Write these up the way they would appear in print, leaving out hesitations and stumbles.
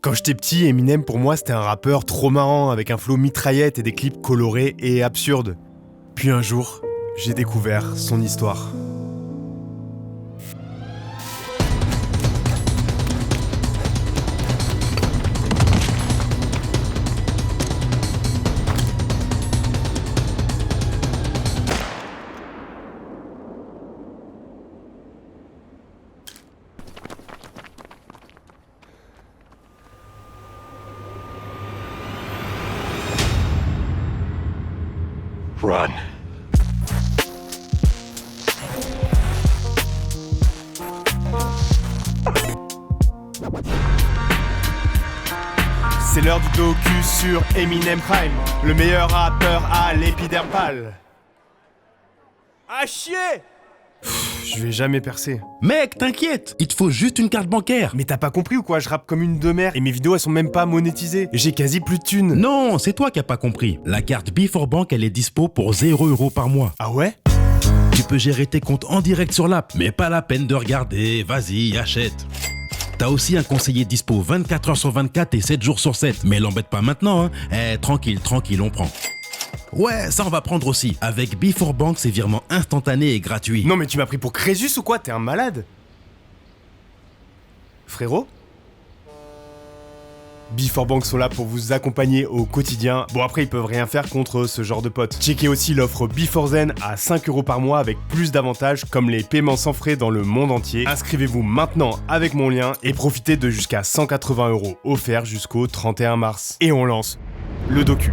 Quand j'étais petit, Eminem pour moi c'était un rappeur trop marrant avec un flow mitraillette et des clips colorés et absurdes. Puis un jour, j'ai découvert son histoire. Run. C'est l'heure du docu sur Eminem Prime, le meilleur rappeur à l'épidermale. Ah chier! Je vais jamais percer. Mec, t'inquiète, il te faut juste une carte bancaire. Mais t'as pas compris ou quoi? Je rappe comme une demeure et mes vidéos elles sont même pas monétisées. J'ai quasi plus de thunes. Non, c'est toi qui as pas compris. La carte B4Bank, elle est dispo pour 0€ par mois. Ah ouais? Tu peux gérer tes comptes en direct sur l'app, mais pas la peine de regarder, vas-y, achète. T'as aussi un conseiller dispo 24h sur 24 et 7 jours sur 7, mais l'embête pas maintenant, hein. Tranquille, on prend. Ouais, ça on va prendre aussi. Avec B4Bank, c'est virement instantané et gratuit. Non mais tu m'as pris pour Crésus ou quoi? T'es un malade? Frérot? B4Bank sont là pour vous accompagner au quotidien. Bon après ils peuvent rien faire contre ce genre de potes. Checkez aussi l'offre B4Zen à 5€ par mois avec plus d'avantages comme les paiements sans frais dans le monde entier. Inscrivez-vous maintenant avec mon lien et profitez de jusqu'à 180€ offerts jusqu'au 31 mars. Et on lance le docu.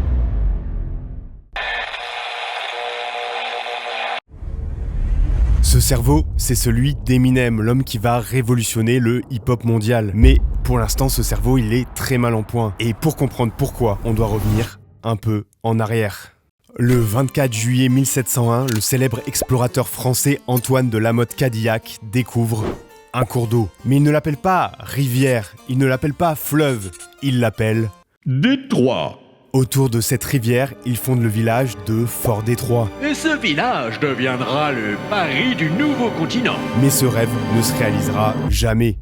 Ce cerveau, c'est celui d'Eminem, l'homme qui va révolutionner le hip-hop mondial. Mais pour l'instant, ce cerveau, il est très mal en point. Et pour comprendre pourquoi, on doit revenir un peu en arrière. Le 24 juillet 1701, le célèbre explorateur français Antoine de Lamotte Cadillac découvre un cours d'eau. Mais il ne l'appelle pas rivière, il ne l'appelle pas fleuve, il l'appelle Détroit. Autour de cette rivière, il fonde le village de Fort-Détroit. Et ce village deviendra le Paris du nouveau continent. Mais ce rêve ne se réalisera jamais.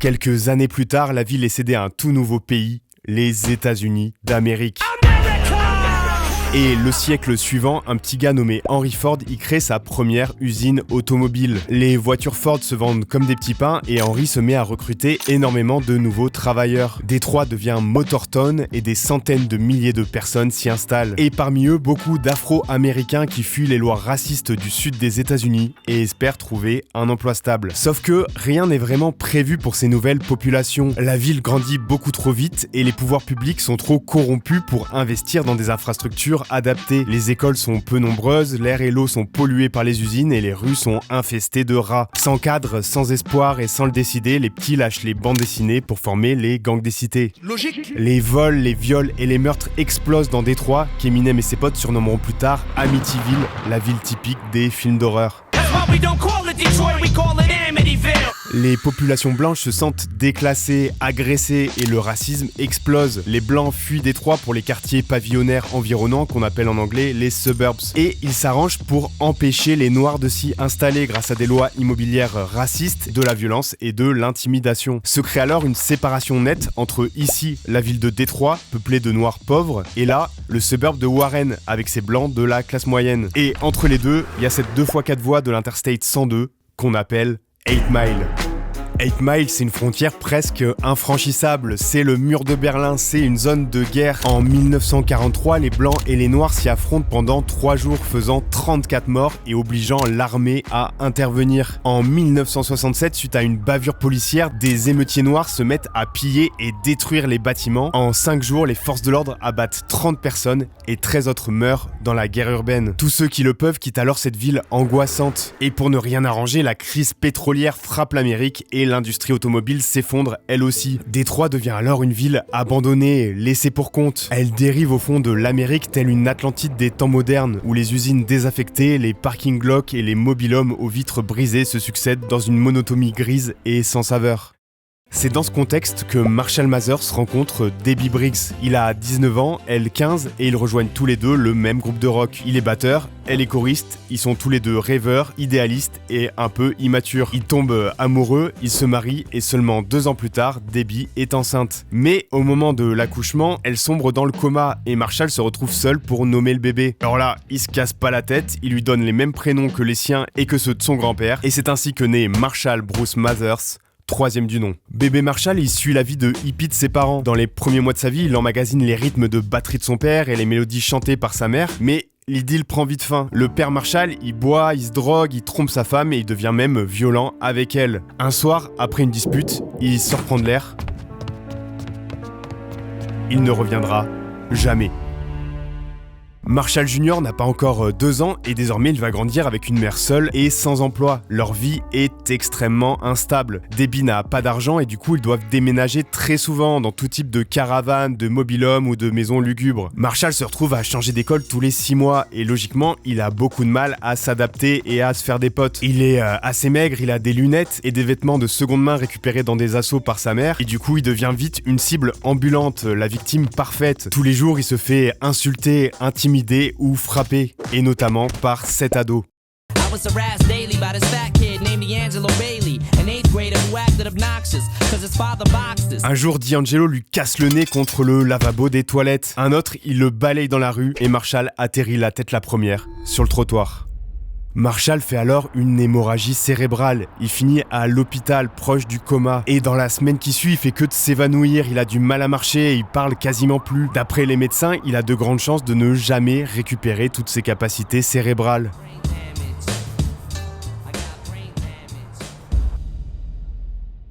Quelques années plus tard, la ville est cédée à un tout nouveau pays, les États-Unis d'Amérique. Et le siècle suivant, un petit gars nommé Henry Ford y crée sa première usine automobile. Les voitures Ford se vendent comme des petits pains et Henry se met à recruter énormément de nouveaux travailleurs. Détroit devient Motortown et des centaines de milliers de personnes s'y installent. Et parmi eux, beaucoup d'Afro-Américains qui fuient les lois racistes du sud des États-Unis et espèrent trouver un emploi stable. Sauf que rien n'est vraiment prévu pour ces nouvelles populations. La ville grandit beaucoup trop vite et les pouvoirs publics sont trop corrompus pour investir dans des infrastructures adaptées. Les écoles sont peu nombreuses, l'air et l'eau sont pollués par les usines et les rues sont infestées de rats. Sans cadre, sans espoir et sans le décider, les petits lâchent les bandes dessinées pour former les gangs des cités. Logique. Les vols, les viols et les meurtres explosent dans Détroit, qu'Eminem et ses potes surnommeront plus tard Amityville, la ville typique des films d'horreur. Les populations blanches se sentent déclassées, agressées et le racisme explose. Les blancs fuient Détroit pour les quartiers pavillonnaires environnants qu'on appelle en anglais les suburbs. Et ils s'arrangent pour empêcher les noirs de s'y installer grâce à des lois immobilières racistes, de la violence et de l'intimidation. Se crée alors une séparation nette entre ici, la ville de Détroit, peuplée de noirs pauvres, et là, le suburb de Warren, avec ses blancs de la classe moyenne. Et entre les deux, il y a cette 2x4 voies de l'Interstate 102 qu'on appelle 8 Mile. 8 Mile, c'est une frontière presque infranchissable. C'est le mur de Berlin, c'est une zone de guerre. En 1943, les Blancs et les Noirs s'y affrontent pendant 3 jours, faisant 34 morts et obligeant l'armée à intervenir. En 1967, suite à une bavure policière, des émeutiers noirs se mettent à piller et détruire les bâtiments. En 5 jours, les forces de l'ordre abattent 30 personnes et 13 autres meurent dans la guerre urbaine. Tous ceux qui le peuvent quittent alors cette ville angoissante. Et pour ne rien arranger, la crise pétrolière frappe l'Amérique et l'industrie automobile s'effondre elle aussi. Détroit devient alors une ville abandonnée, laissée pour compte. Elle dérive au fond de l'Amérique telle une Atlantide des temps modernes, où les usines désaffectées, les parking lots et les mobil-homes aux vitres brisées se succèdent dans une monotonie grise et sans saveur. C'est dans ce contexte que Marshall Mathers rencontre Debbie Briggs. Il a 19 ans, elle 15, et ils rejoignent tous les deux le même groupe de rock. Il est batteur, elle est choriste, ils sont tous les deux rêveurs, idéalistes et un peu immatures. Ils tombent amoureux, ils se marient et seulement 2 ans plus tard, Debbie est enceinte. Mais au moment de l'accouchement, elle sombre dans le coma et Marshall se retrouve seul pour nommer le bébé. Alors là, il se casse pas la tête, il lui donne les mêmes prénoms que les siens et que ceux de son grand-père, et c'est ainsi que naît Marshall Bruce Mathers, 3e du nom. Bébé Marshall, il suit la vie de hippie de ses parents. Dans les premiers mois de sa vie, il emmagasine les rythmes de batterie de son père et les mélodies chantées par sa mère, mais l'idylle prend vite fin. Le père Marshall, il boit, il se drogue, il trompe sa femme et il devient même violent avec elle. Un soir, après une dispute, il se reprend de l'air. Il ne reviendra jamais. Marshall Jr. n'a pas encore 2 ans et désormais il va grandir avec une mère seule et sans emploi. Leur vie est extrêmement instable. Debbie n'a pas d'argent et du coup ils doivent déménager très souvent dans tout type de caravane, de mobil-home ou de maisons lugubres. Marshall se retrouve à changer d'école tous les 6 mois et logiquement il a beaucoup de mal à s'adapter et à se faire des potes. Il est assez maigre, il a des lunettes et des vêtements de seconde main récupérés dans des assos par sa mère et du coup il devient vite une cible ambulante, la victime parfaite. Tous les jours il se fait insulter, intimider ou frappé, et notamment par cet ado. Un jour, D'Angelo lui casse le nez contre le lavabo des toilettes. Un autre, il le balaye dans la rue et Marshall atterrit la tête la première sur le trottoir. Marshall fait alors une hémorragie cérébrale. Il finit à l'hôpital proche du coma. Et dans la semaine qui suit, il fait que de s'évanouir. Il a du mal à marcher et il parle quasiment plus. D'après les médecins, il a de grandes chances de ne jamais récupérer toutes ses capacités cérébrales.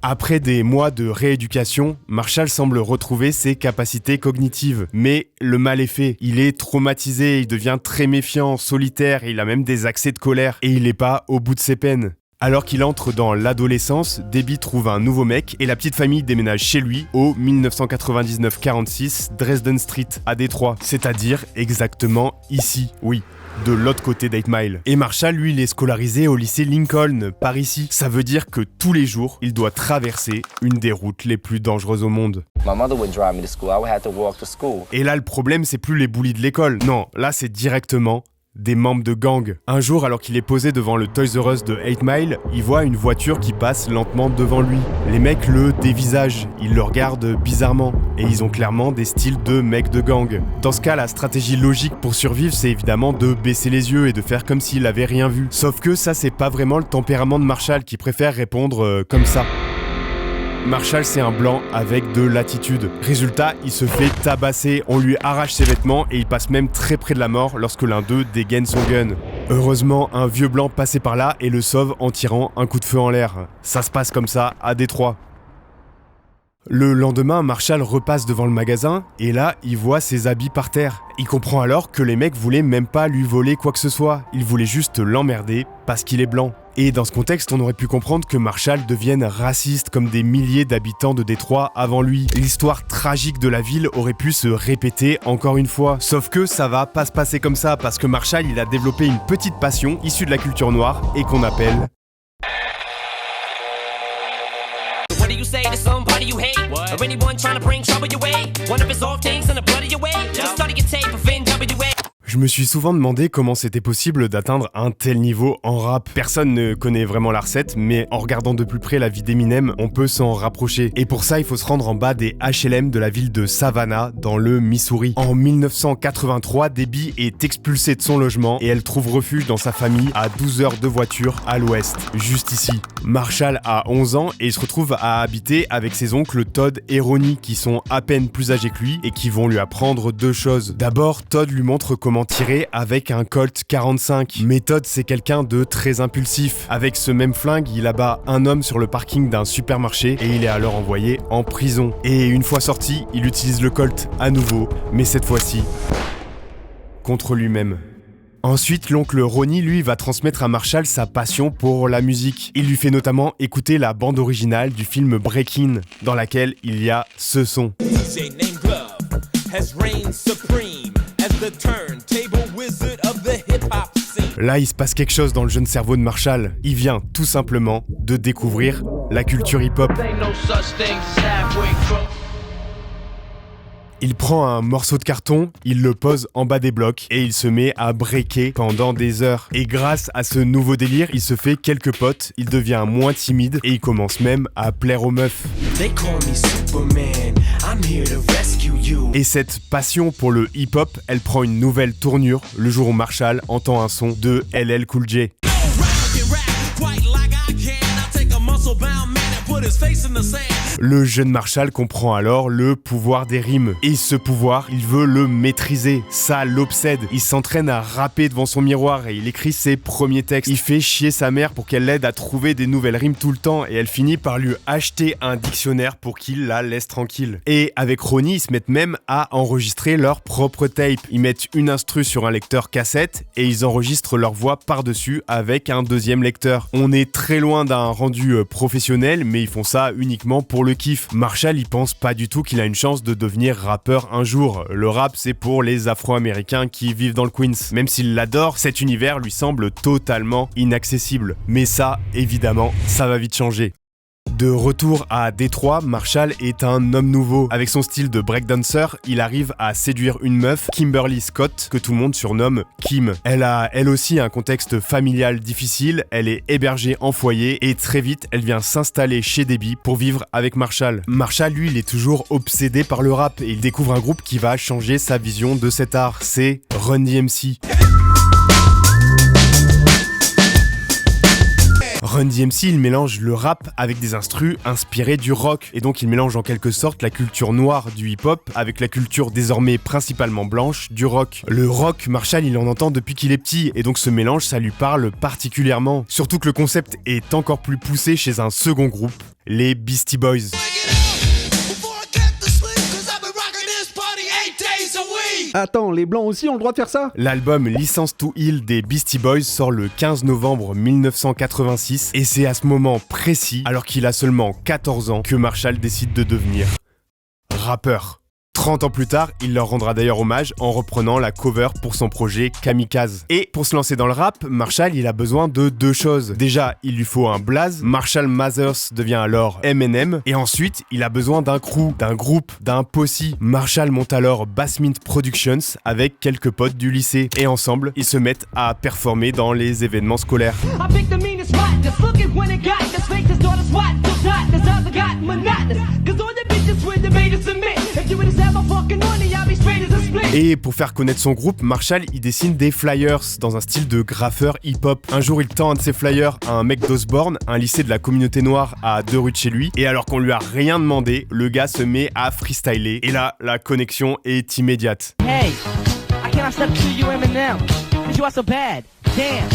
Après des mois de rééducation, Marshall semble retrouver ses capacités cognitives. Mais le mal est fait. Il est traumatisé, il devient très méfiant, solitaire, et il a même des accès de colère. Et il n'est pas au bout de ses peines. Alors qu'il entre dans l'adolescence, Debbie trouve un nouveau mec et la petite famille déménage chez lui au 1999-46 Dresden Street à Détroit. C'est-à-dire exactement ici, oui. De l'autre côté d'8 Mile. Et Marshall, lui, il est scolarisé au lycée Lincoln, par ici. Ça veut dire que tous les jours, il doit traverser une des routes les plus dangereuses au monde. Et là, le problème, c'est plus les bullies de l'école. Non, là, c'est directement des membres de gang. Un jour, alors qu'il est posé devant le Toys R Us de 8 Mile, il voit une voiture qui passe lentement devant lui. Les mecs le dévisagent, ils le regardent bizarrement, et ils ont clairement des styles de mecs de gang. Dans ce cas, la stratégie logique pour survivre, c'est évidemment de baisser les yeux et de faire comme s'il avait rien vu. Sauf que ça, c'est pas vraiment le tempérament de Marshall qui préfère répondre comme ça. Marshall, c'est un blanc avec de l'attitude. Résultat, il se fait tabasser, on lui arrache ses vêtements et il passe même très près de la mort lorsque l'un d'eux dégaine son gun. Heureusement, un vieux blanc passait par là et le sauve en tirant un coup de feu en l'air. Ça se passe comme ça à Détroit. Le lendemain, Marshall repasse devant le magasin et là, il voit ses habits par terre. Il comprend alors que les mecs voulaient même pas lui voler quoi que ce soit. Ils voulaient juste l'emmerder parce qu'il est blanc. Et dans ce contexte, on aurait pu comprendre que Marshall devienne raciste comme des milliers d'habitants de Détroit avant lui. L'histoire tragique de la ville aurait pu se répéter encore une fois. Sauf que ça va pas se passer comme ça parce que Marshall, il a développé une petite passion issue de la culture noire et qu'on appelle... What do you say to somebody you hate? What? Or anyone trying to bring trouble your way? One of his off things in the blood of your way? Just study your tape of NWA. Je me suis souvent demandé comment c'était possible d'atteindre un tel niveau en rap. Personne ne connaît vraiment la recette, mais en regardant de plus près la vie d'Eminem, on peut s'en rapprocher. Et pour ça, il faut se rendre en bas des HLM de la ville de Savannah, dans le Missouri. En 1983, Debbie est expulsée de son logement et elle trouve refuge dans sa famille à 12 heures de voiture à l'ouest, juste ici. Marshall a 11 ans et il se retrouve à habiter avec ses oncles Todd et Ronnie, qui sont à peine plus âgés que lui et qui vont lui apprendre 2 choses. D'abord, Todd lui montre comment tirer avec un Colt 45. Mais Todd, c'est quelqu'un de très impulsif. Avec ce même flingue, il abat un homme sur le parking d'un supermarché et il est alors envoyé en prison. Et une fois sorti, il utilise le Colt à nouveau, mais cette fois-ci contre lui-même. Ensuite, l'oncle Ronnie, lui, va transmettre à Marshall sa passion pour la musique. Il lui fait notamment écouter la bande originale du film Breakin', dans laquelle il y a ce son. As the turntable wizard of the hip-hop scene. Là, il se passe quelque chose dans le jeune cerveau de Marshall. Il vient tout simplement de découvrir la culture hip-hop. Il prend un morceau de carton, il le pose en bas des blocs et il se met à breaker pendant des heures. Et grâce à ce nouveau délire, il se fait quelques potes, il devient moins timide et il commence même à plaire aux meufs. Et cette passion pour le hip-hop, elle prend une nouvelle tournure le jour où Marshall entend un son de LL Cool J. Le jeune Marshall comprend alors le pouvoir des rimes. Et ce pouvoir, il veut le maîtriser. Ça l'obsède. Il s'entraîne à rapper devant son miroir et il écrit ses premiers textes. Il fait chier sa mère pour qu'elle l'aide à trouver des nouvelles rimes tout le temps et elle finit par lui acheter un dictionnaire pour qu'il la laisse tranquille. Et avec Ronnie, ils se mettent même à enregistrer leur propre tape. Ils mettent une instru sur un lecteur cassette et ils enregistrent leur voix par-dessus avec un deuxième lecteur. On est très loin d'un rendu professionnel, mais ils font ça uniquement pour le kiff. Marshall, il pense pas du tout qu'il a une chance de devenir rappeur un jour. Le rap, c'est pour les Afro-Américains qui vivent dans le Queens. Même s'il l'adore, cet univers lui semble totalement inaccessible. Mais ça, évidemment, ça va vite changer. De retour à Détroit, Marshall est un homme nouveau. Avec son style de breakdancer, il arrive à séduire une meuf, Kimberly Scott, que tout le monde surnomme Kim. Elle a elle aussi un contexte familial difficile, elle est hébergée en foyer et très vite, elle vient s'installer chez Debbie pour vivre avec Marshall. Marshall, lui, il est toujours obsédé par le rap et il découvre un groupe qui va changer sa vision de cet art. C'est Run DMC. Run DMC, il mélange le rap avec des instrus inspirés du rock. Et donc il mélange en quelque sorte la culture noire du hip-hop avec la culture désormais principalement blanche du rock. Le rock, Marshall, il en entend depuis qu'il est petit. Et donc ce mélange, ça lui parle particulièrement. Surtout que le concept est encore plus poussé chez un second groupe, les Beastie Boys. Attends, les blancs aussi ont le droit de faire ça? L'album License to Ill des Beastie Boys sort le 15 novembre 1986 et c'est à ce moment précis, alors qu'il a seulement 14 ans, que Marshall décide de devenir rappeur. 30 ans plus tard, il leur rendra d'ailleurs hommage en reprenant la cover pour son projet Kamikaze. Et pour se lancer dans le rap, Marshall, il a besoin de deux choses. Déjà, il lui faut un blaze, Marshall Mathers devient alors Eminem, et ensuite, il a besoin d'un crew, d'un groupe, d'un posse. Marshall monte alors Bassmint Productions avec quelques potes du lycée, et ensemble, ils se mettent à performer dans les événements scolaires. Et pour faire connaître son groupe, Marshall il dessine des flyers dans un style de graffeur hip-hop. Un jour il tend un de ses flyers à un mec d'Osborne, un lycée de la communauté noire à 2 rues de chez lui, et alors qu'on lui a rien demandé, le gars se met à freestyler, et là la connexion est immédiate. Hey, I cannot step to you Eminem, cause you are so bad, damn,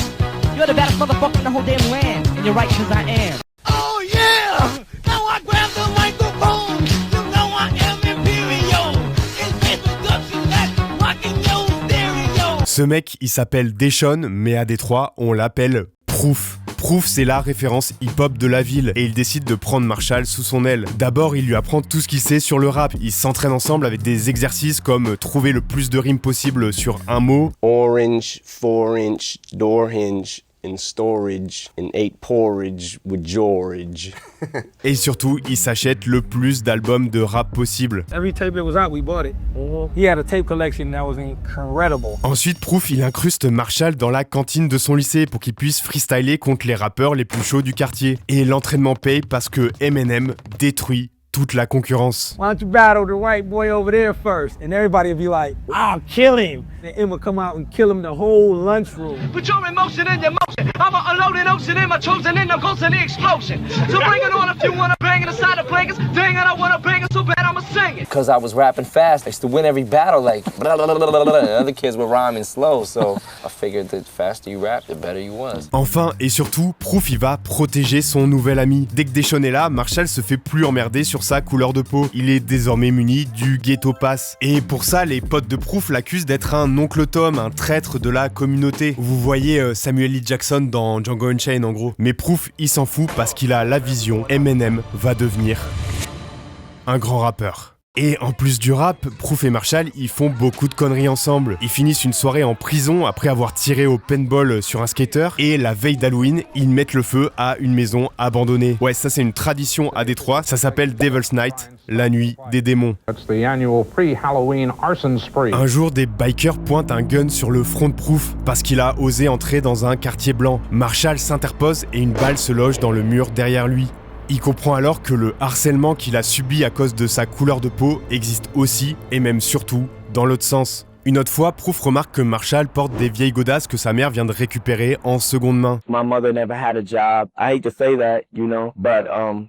you're the baddest motherfucker in the whole damn land, and you're right cause I am. Oh yeah, now I grab the microphone, you know I am imperial, it's introduction that's rocking your stereo. Ce mec il s'appelle Deshaun, mais à Détroit on l'appelle Proof. Proof, c'est la référence hip-hop de la ville et il décide de prendre Marshall sous son aile. D'abord, il lui apprend tout ce qu'il sait sur le rap. Ils s'entraînent ensemble avec des exercices comme trouver le plus de rimes possible sur un mot. Orange, 4-inch, door hinge. In storage, and ate porridge with George. Et surtout, il s'achète le plus d'albums de rap possible. Every tape that was out, we bought it. He had a tape collection that was incredible. Ensuite, Proof, il incruste Marshall dans la cantine de son lycée pour qu'il puisse freestyler contre les rappeurs les plus chauds du quartier. Et l'entraînement paye parce que Eminem détruit toute la concurrence. Why don't you battle the white boy over there first? And everybody would be like, I'll kill him. And Em would come out and kill him the whole lunchroom. Put your emotion in your motion. I'm a unloaded ocean in my chosen and I'm close to the explosion. So bring it on if you wanna bang it aside the players. Dang it, I wanna bang it so bad I'ma sing it. Because I was rapping fast, I used to win every battle like blah, blah, blah, blah, blah. The other kids were rhyming slow, so I figured the faster you rap, the better you was. Enfin et surtout, Proof il va protéger son nouvel ami. Dès que Deshaun est là, Marshall se fait plus emmerder sur sa couleur de peau. Il est désormais muni du ghetto pass. Et pour ça, les potes de Proof l'accusent d'être un oncle Tom, un traître de la communauté. Vous voyez Samuel L. Jackson dans Django Unchained en gros. Mais Proof, il s'en fout parce qu'il a la vision. Eminem va devenir un grand rappeur. Et en plus du rap, Proof et Marshall, ils font beaucoup de conneries ensemble. Ils finissent une soirée en prison après avoir tiré au paintball sur un skater, et la veille d'Halloween, ils mettent le feu à une maison abandonnée. Ouais, ça c'est une tradition à Détroit, ça s'appelle Devil's Night, la nuit des démons. Un jour, des bikers pointent un gun sur le front de Proof parce qu'il a osé entrer dans un quartier blanc. Marshall s'interpose et une balle se loge dans le mur derrière lui. Il comprend alors que le harcèlement qu'il a subi à cause de sa couleur de peau existe aussi, et même surtout, dans l'autre sens. Une autre fois, Proof remarque que Marshall porte des vieilles godasses que sa mère vient de récupérer en seconde main. My mother never had a job. I hate to say that, but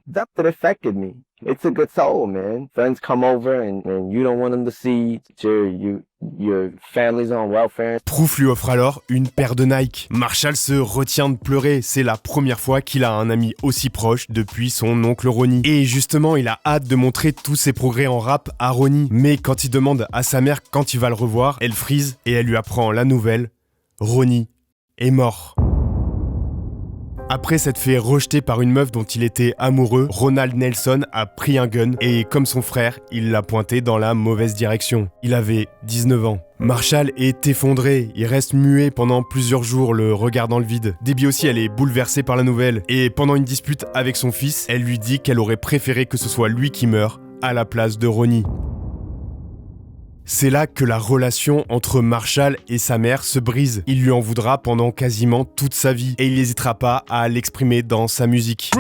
that's what affected me. It's a good soul, man. Friends come over and you don't want them to see your family's on welfare. Proof lui offre alors une paire de Nike. Marshall se retient de pleurer. C'est la première fois qu'il a un ami aussi proche depuis son oncle Ronnie. Et justement, il a hâte de montrer tous ses progrès en rap à Ronnie. Mais quand il demande à sa mère quand il va le revoir, elle freeze et elle lui apprend la nouvelle. Ronnie est mort. Après s'être fait rejeter par une meuf dont il était amoureux, Ronald Nelson a pris un gun et, comme son frère, il l'a pointé dans la mauvaise direction. Il avait 19 ans. Marshall est effondré, il reste muet pendant plusieurs jours, le regard dans le vide. Debbie aussi, elle est bouleversée par la nouvelle, et pendant une dispute avec son fils, elle lui dit qu'elle aurait préféré que ce soit lui qui meure à la place de Ronnie. C'est là que la relation entre Marshall et sa mère se brise. Il lui en voudra pendant quasiment toute sa vie et il n'hésitera pas à l'exprimer dans sa musique.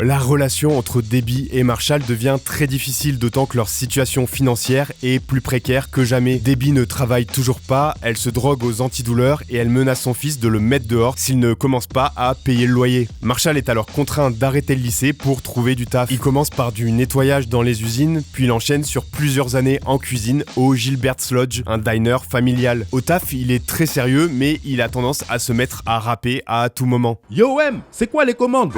La relation entre Debbie et Marshall devient très difficile, d'autant que leur situation financière est plus précaire que jamais. Debbie ne travaille toujours pas, elle se drogue aux antidouleurs et elle menace son fils de le mettre dehors s'il ne commence pas à payer le loyer. Marshall est alors contraint d'arrêter le lycée pour trouver du taf. Il commence par du nettoyage dans les usines, puis il enchaîne sur plusieurs années en cuisine au Gilbert's Lodge, un diner familial. Au taf, il est très sérieux, mais il a tendance à se mettre à rapper à tout moment. Yo M, c'est quoi les commandes?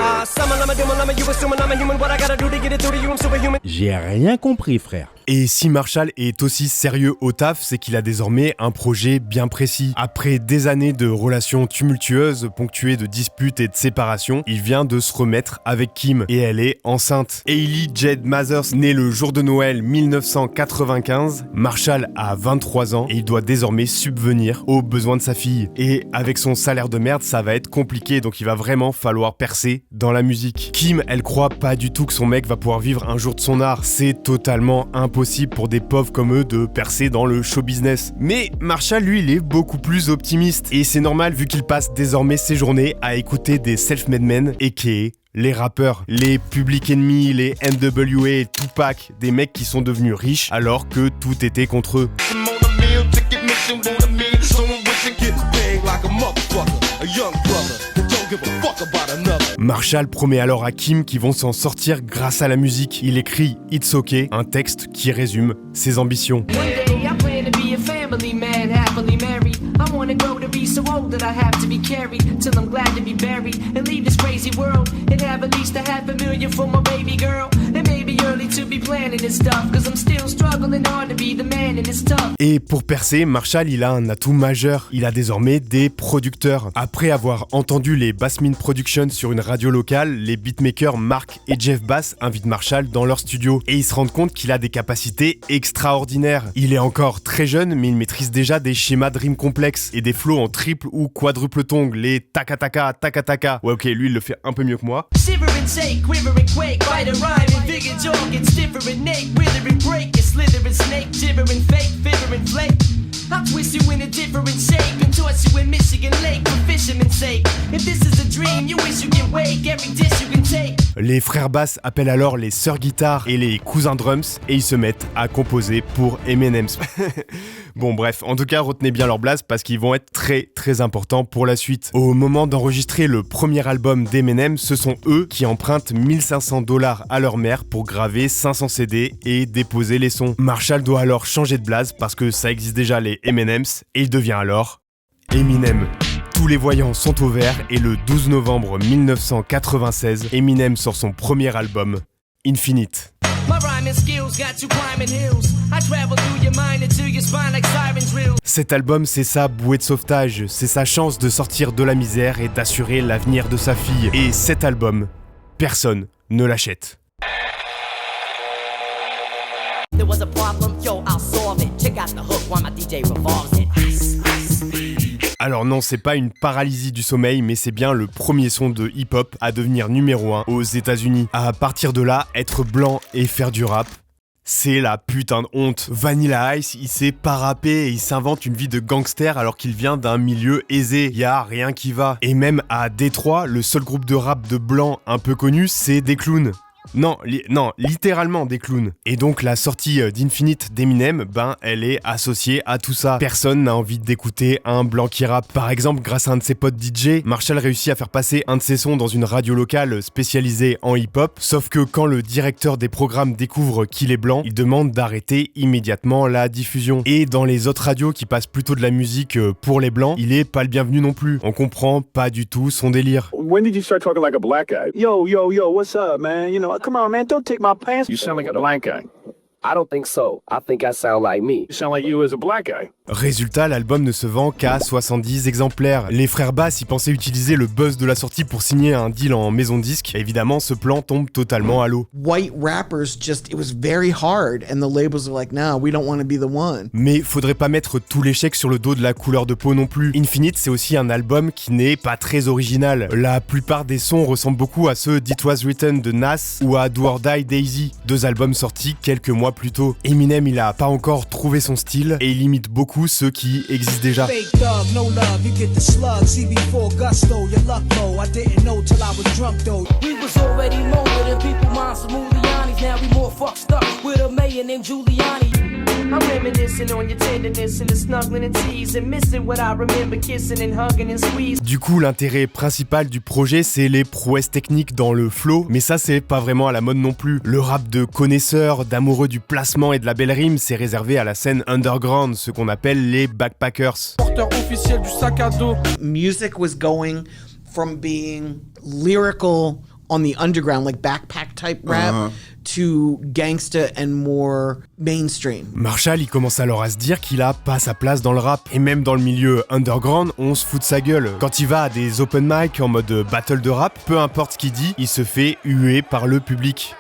J'ai rien compris, frère. Et si Marshall est aussi sérieux au taf, c'est qu'il a désormais un projet bien précis. Après des années de relations tumultueuses, ponctuées de disputes et de séparations, il vient de se remettre avec Kim, et elle est enceinte. Hailey Jade Mathers naît le jour de Noël 1995. Marshall a 23 ans et il doit désormais subvenir aux besoins de sa fille. Et avec son salaire de merde, ça va être compliqué, donc il va vraiment falloir percer dans la musique. Kim, elle croit pas du tout que son mec va pouvoir vivre un jour de son art. C'est totalement impossible pour des pauvres comme eux de percer dans le show business. Mais Marshall, lui, il est beaucoup plus optimiste. Et c'est normal vu qu'il passe désormais ses journées à écouter des self-made men, a.k.a. les rappeurs, les Public Enemy, les NWA, Tupac, des mecs qui sont devenus riches alors que tout était contre eux. Marshall promet alors à Kim qu'ils vont s'en sortir grâce à la musique. Il écrit It's Okay, un texte qui résume ses ambitions. Et pour percer, Marshall, il a un atout majeur. Il a désormais des producteurs. Après avoir entendu les Bassmin Productions sur une radio locale, les beatmakers Mark et Jeff Bass invitent Marshall dans leur studio. Et ils se rendent compte qu'il a des capacités extraordinaires. Il est encore très jeune, mais il maîtrise déjà des schémas de rimes complexes et des flows en triple ou quadruple tongue, les taka-taka, taka-taka. Ouais, ok, lui, il le fait un peu mieux que moi. Les frères Bass appellent alors les sœurs guitares et les cousins drums et ils se mettent à composer pour M&M's. Bon bref, en tout cas retenez bien leur blase parce qu'ils vont être très très importants pour la suite. Au moment d'enregistrer le premier album d'Eminem, ce sont eux qui empruntent $1500 à leur mère pour graver 500 CD et déposer les sons. Marshall doit alors changer de blase parce que ça existe déjà les M&M's et il devient alors Eminem. Tous les voyants sont au vert et le 12 novembre 1996, Eminem sort son premier album, Infinite. rhyming skills got you climbing hills. I travel through your mind into your spine like siren drills. Cet album, c'est sa bouée de sauvetage, c'est sa chance de sortir de la misère et d'assurer l'avenir de sa fille. Et cet album, personne ne l'achète. There was a problem, yo, I'll solve it. Check out the hook while my DJ revolves it. Alors non, c'est pas une paralysie du sommeil, mais c'est bien le premier son de hip-hop à devenir numéro 1 aux États-Unis. À partir de là, être blanc et faire du rap, c'est la putain de honte. Vanilla Ice, il sait pas rapper et il s'invente une vie de gangster alors qu'il vient d'un milieu aisé. Y a rien qui va. Et même à Détroit, le seul groupe de rap de blancs un peu connu, c'est des clowns. Non, littéralement des clowns. Et donc la sortie d'Infinite d'Eminem, elle est associée à tout ça. Personne n'a envie d'écouter un blanc qui rappe. Par exemple, grâce à un de ses potes DJ, Marshall réussit à faire passer un de ses sons dans une radio locale spécialisée en hip-hop. Sauf que quand le directeur des programmes découvre qu'il est blanc, il demande d'arrêter immédiatement la diffusion. Et dans les autres radios qui passent plutôt de la musique pour les blancs, il est pas le bienvenu non plus. On comprend pas du tout son délire. When did you start talking like a black guy? Yo, what's up, man? You know, come on, man, don't take my pants. You sound like a black guy. I don't think so. I think I sound like me. You sound like you as a black guy. Résultat, l'album ne se vend qu'à 70 exemplaires. Les frères Bass y pensaient utiliser le buzz de la sortie pour signer un deal en maison de disque. Évidemment, ce plan tombe totalement à l'eau. White rappers it was very hard and the labels are like, no, we don't want to be the one. Mais faudrait pas mettre tout l'échec sur le dos de la couleur de peau non plus. Infinite, c'est aussi un album qui n'est pas très original. La plupart des sons ressemblent beaucoup à ceux d'It Was Written de Nas ou à Do or Die d'Eazy, deux albums sortis quelques mois plus tôt. Eminem, il a pas encore trouvé son style et il imite beaucoup ceux qui existent déjà. I'm reminiscing on your tenderness and the snuggling and tease and missing what I remember kissing and hugging and squeezing. Du coup, l'intérêt principal du projet, c'est les prouesses techniques dans le flow, mais ça, c'est pas vraiment à la mode non plus. Le rap de connaisseurs, d'amoureux du placement et de la belle rime, c'est réservé à la scène underground, ce qu'on appelle les backpackers. Porteur officiel du sac à dos. Music was going from being lyrical on the underground, like backpack type rap, to gangsta and more mainstream. Marshall, il commence alors à se dire qu'il a pas sa place dans le rap. Et même dans le milieu underground, on se fout de sa gueule. Quand il va à des open mic en mode battle de rap, peu importe ce qu'il dit, il se fait huer par le public.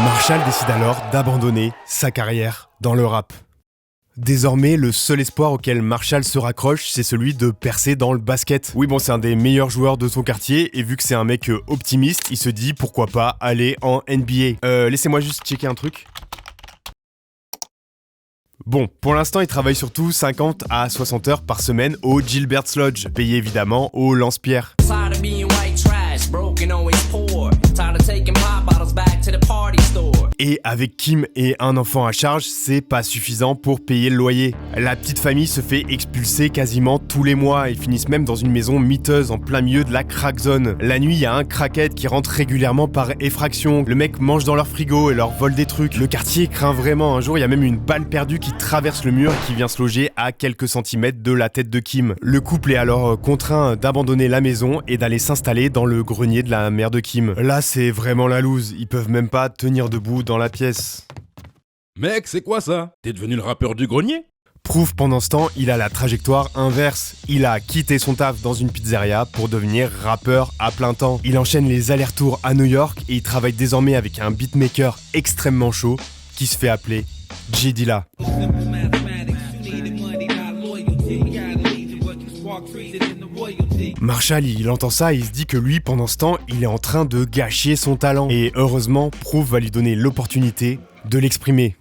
Marshall décide alors d'abandonner sa carrière dans le rap. Désormais, le seul espoir auquel Marshall se raccroche, c'est celui de percer dans le basket. Oui, bon, c'est un des meilleurs joueurs de son quartier, et vu que c'est un mec optimiste, il se dit pourquoi pas aller en NBA. Laissez-moi juste checker un truc. Bon, pour l'instant, il travaille surtout 50 à 60 heures par semaine au Gilbert's Lodge, payé évidemment au lance-pierre. Et avec Kim et un enfant à charge, c'est pas suffisant pour payer le loyer. La petite famille se fait expulser quasiment tous les mois et finissent même dans une maison miteuse en plein milieu de la crack zone. La nuit, il y a un crackhead qui rentre régulièrement par effraction. Le mec mange dans leur frigo et leur vole des trucs. Le quartier craint vraiment. Un jour, il y a même une balle perdue qui traverse le mur et qui vient se loger à quelques centimètres de la tête de Kim. Le couple est alors contraint d'abandonner la maison et d'aller s'installer dans le grenier de la mère de Kim. Là, c'est vraiment la loose. Ils peuvent même pas tenir debout dans la pièce. Mec, c'est quoi ça? T'es devenu le rappeur du grenier? Proof, pendant ce temps, il a la trajectoire inverse. Il a quitté son taf dans une pizzeria pour devenir rappeur à plein temps. Il enchaîne les allers-retours à New York et il travaille désormais avec un beatmaker extrêmement chaud qui se fait appeler J Dilla. Marshall, il entend ça et il se dit que lui, pendant ce temps, il est en train de gâcher son talent. Et heureusement, Proof va lui donner l'opportunité de l'exprimer.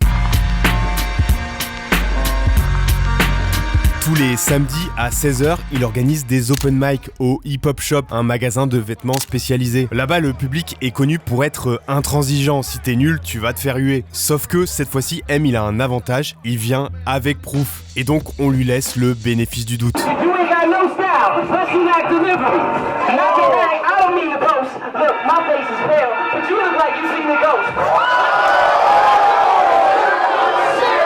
Tous les samedis à 16h, il organise des open mic au Hip Hop Shop, un magasin de vêtements spécialisé. Là-bas, le public est connu pour être intransigeant. Si t'es nul, tu vas te faire huer. Sauf que cette fois-ci, M, il a un avantage. Il vient avec Proof. Et donc, on lui laisse le bénéfice du doute.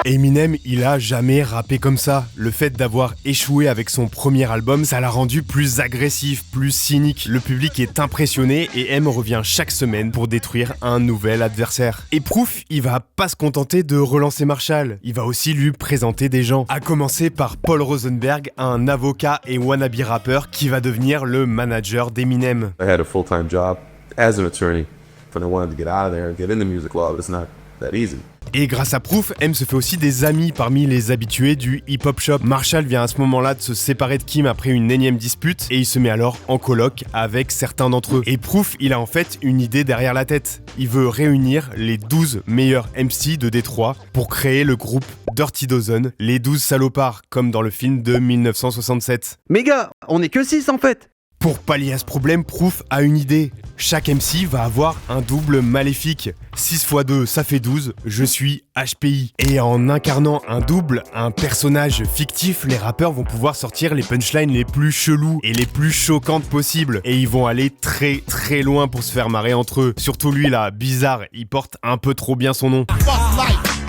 Eminem, il a jamais rappé comme ça. Le fait d'avoir échoué avec son premier album, ça l'a rendu plus agressif, plus cynique. Le public est impressionné et M revient chaque semaine pour détruire un nouvel adversaire. Et Proof, il va pas se contenter de relancer Marshall, il va aussi lui présenter des gens. À commencer par Paul Rosenberg, un avocat et wannabe rappeur qui va devenir le manager d'Eminem. I had a full-time job as an attorney, but I wanted to get out of there and get in the music law, but it's not that easy. Et grâce à Proof, M se fait aussi des amis parmi les habitués du hip-hop shop. Marshall vient à ce moment-là de se séparer de Kim après une énième dispute et il se met alors en coloc avec certains d'entre eux. Et Proof, il a en fait une idée derrière la tête. Il veut réunir les 12 meilleurs MC de Détroit pour créer le groupe Dirty Dozen, les 12 salopards, comme dans le film de 1967. Mais gars, on est que 6 en fait. Pour pallier à ce problème, Proof a une idée. Chaque MC va avoir un double maléfique. 6 x 2, ça fait 12, je suis HPI. Et en incarnant un double, un personnage fictif, les rappeurs vont pouvoir sortir les punchlines les plus chelous et les plus choquantes possibles. Et ils vont aller très très loin pour se faire marrer entre eux. Surtout lui là, Bizarre, il porte un peu trop bien son nom.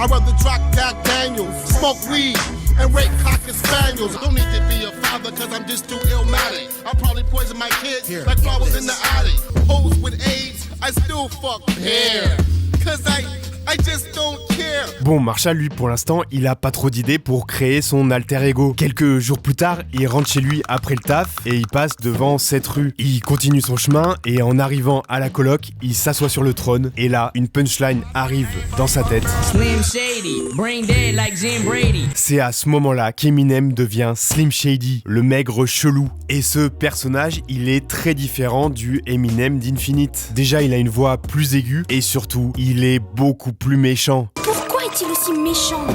I'd rather track Jack Daniels, smoke weed, and rape cocker spaniels. Don't need to be a father, cause I'm just too illmatic. I'll probably poison my kids like flowers in the attic. Hoes with AIDS, I still fuck hair. Cause I just don't care. Bon, Marshall, lui, pour l'instant, il a pas trop d'idées pour créer son alter ego. Quelques jours plus tard, il rentre chez lui après le taf et il passe devant cette rue. Il continue son chemin et en arrivant à la coloc, il s'assoit sur le trône et là, une punchline arrive dans sa tête. Slim Shady, brain dead like Jim Brady. C'est à ce moment-là qu'Eminem devient Slim Shady, le maigre chelou. Et ce personnage, il est très différent du Eminem d'Infinite. Déjà, il a une voix plus aiguë et surtout, il est beaucoup plus méchant. Pourquoi est-il aussi méchant?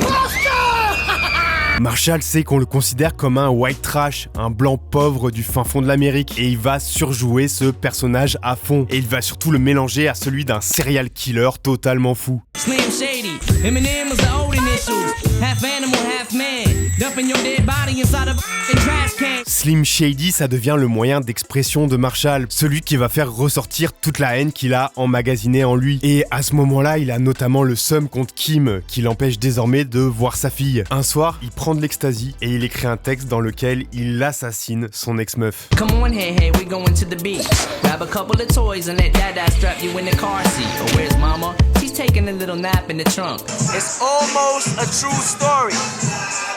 Marshall sait qu'on le considère comme un white trash, un blanc pauvre du fin fond de l'Amérique, et il va surjouer ce personnage à fond. Et il va surtout le mélanger à celui d'un serial killer totalement fou. Slim Shady, Eminem was the old initials, half animal, half man, dumping your dead body inside of a trash can. Slim Shady, ça devient le moyen d'expression de Marshall, celui qui va faire ressortir toute la haine qu'il a emmagasinée en lui. Et à ce moment-là, il a notamment le seum contre Kim, qui l'empêche désormais de voir sa fille. Un soir, il prend de l'ecstasy et il écrit un texte dans lequel il assassine son ex-meuf. Come on, hey, hey, we going to the beach. Grab a couple of toys and let dada strap you in the car seat. Oh, where's mama? She's taking a little nap in the trunk. It's almost a true story.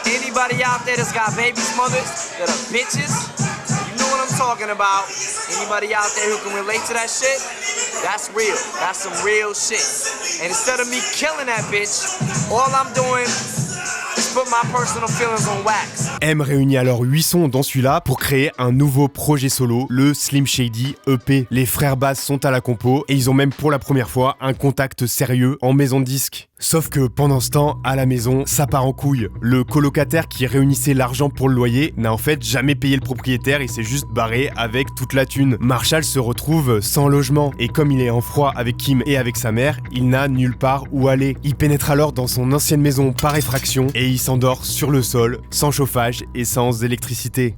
Anybody out there that's got baby mothers that are bitches, you know what I'm talking about. Anybody out there who can relate to that shit, that's real. That's some real shit. And instead of me killing that bitch, all I'm doing is put my personal feelings on wax. M réunit alors 8 sons dans celui-là pour créer un nouveau projet solo, le Slim Shady EP. Les frères Bass sont à la compo et ils ont même pour la première fois un contact sérieux en maison de disque. Sauf que pendant ce temps, à la maison, ça part en couille. Le colocataire qui réunissait l'argent pour le loyer n'a en fait jamais payé le propriétaire, il s'est juste barré avec toute la thune. Marshall se retrouve sans logement et comme il est en froid avec Kim et avec sa mère, il n'a nulle part où aller. Il pénètre alors dans son ancienne maison par effraction et il s'endort sur le sol, sans chauffage et sans électricité.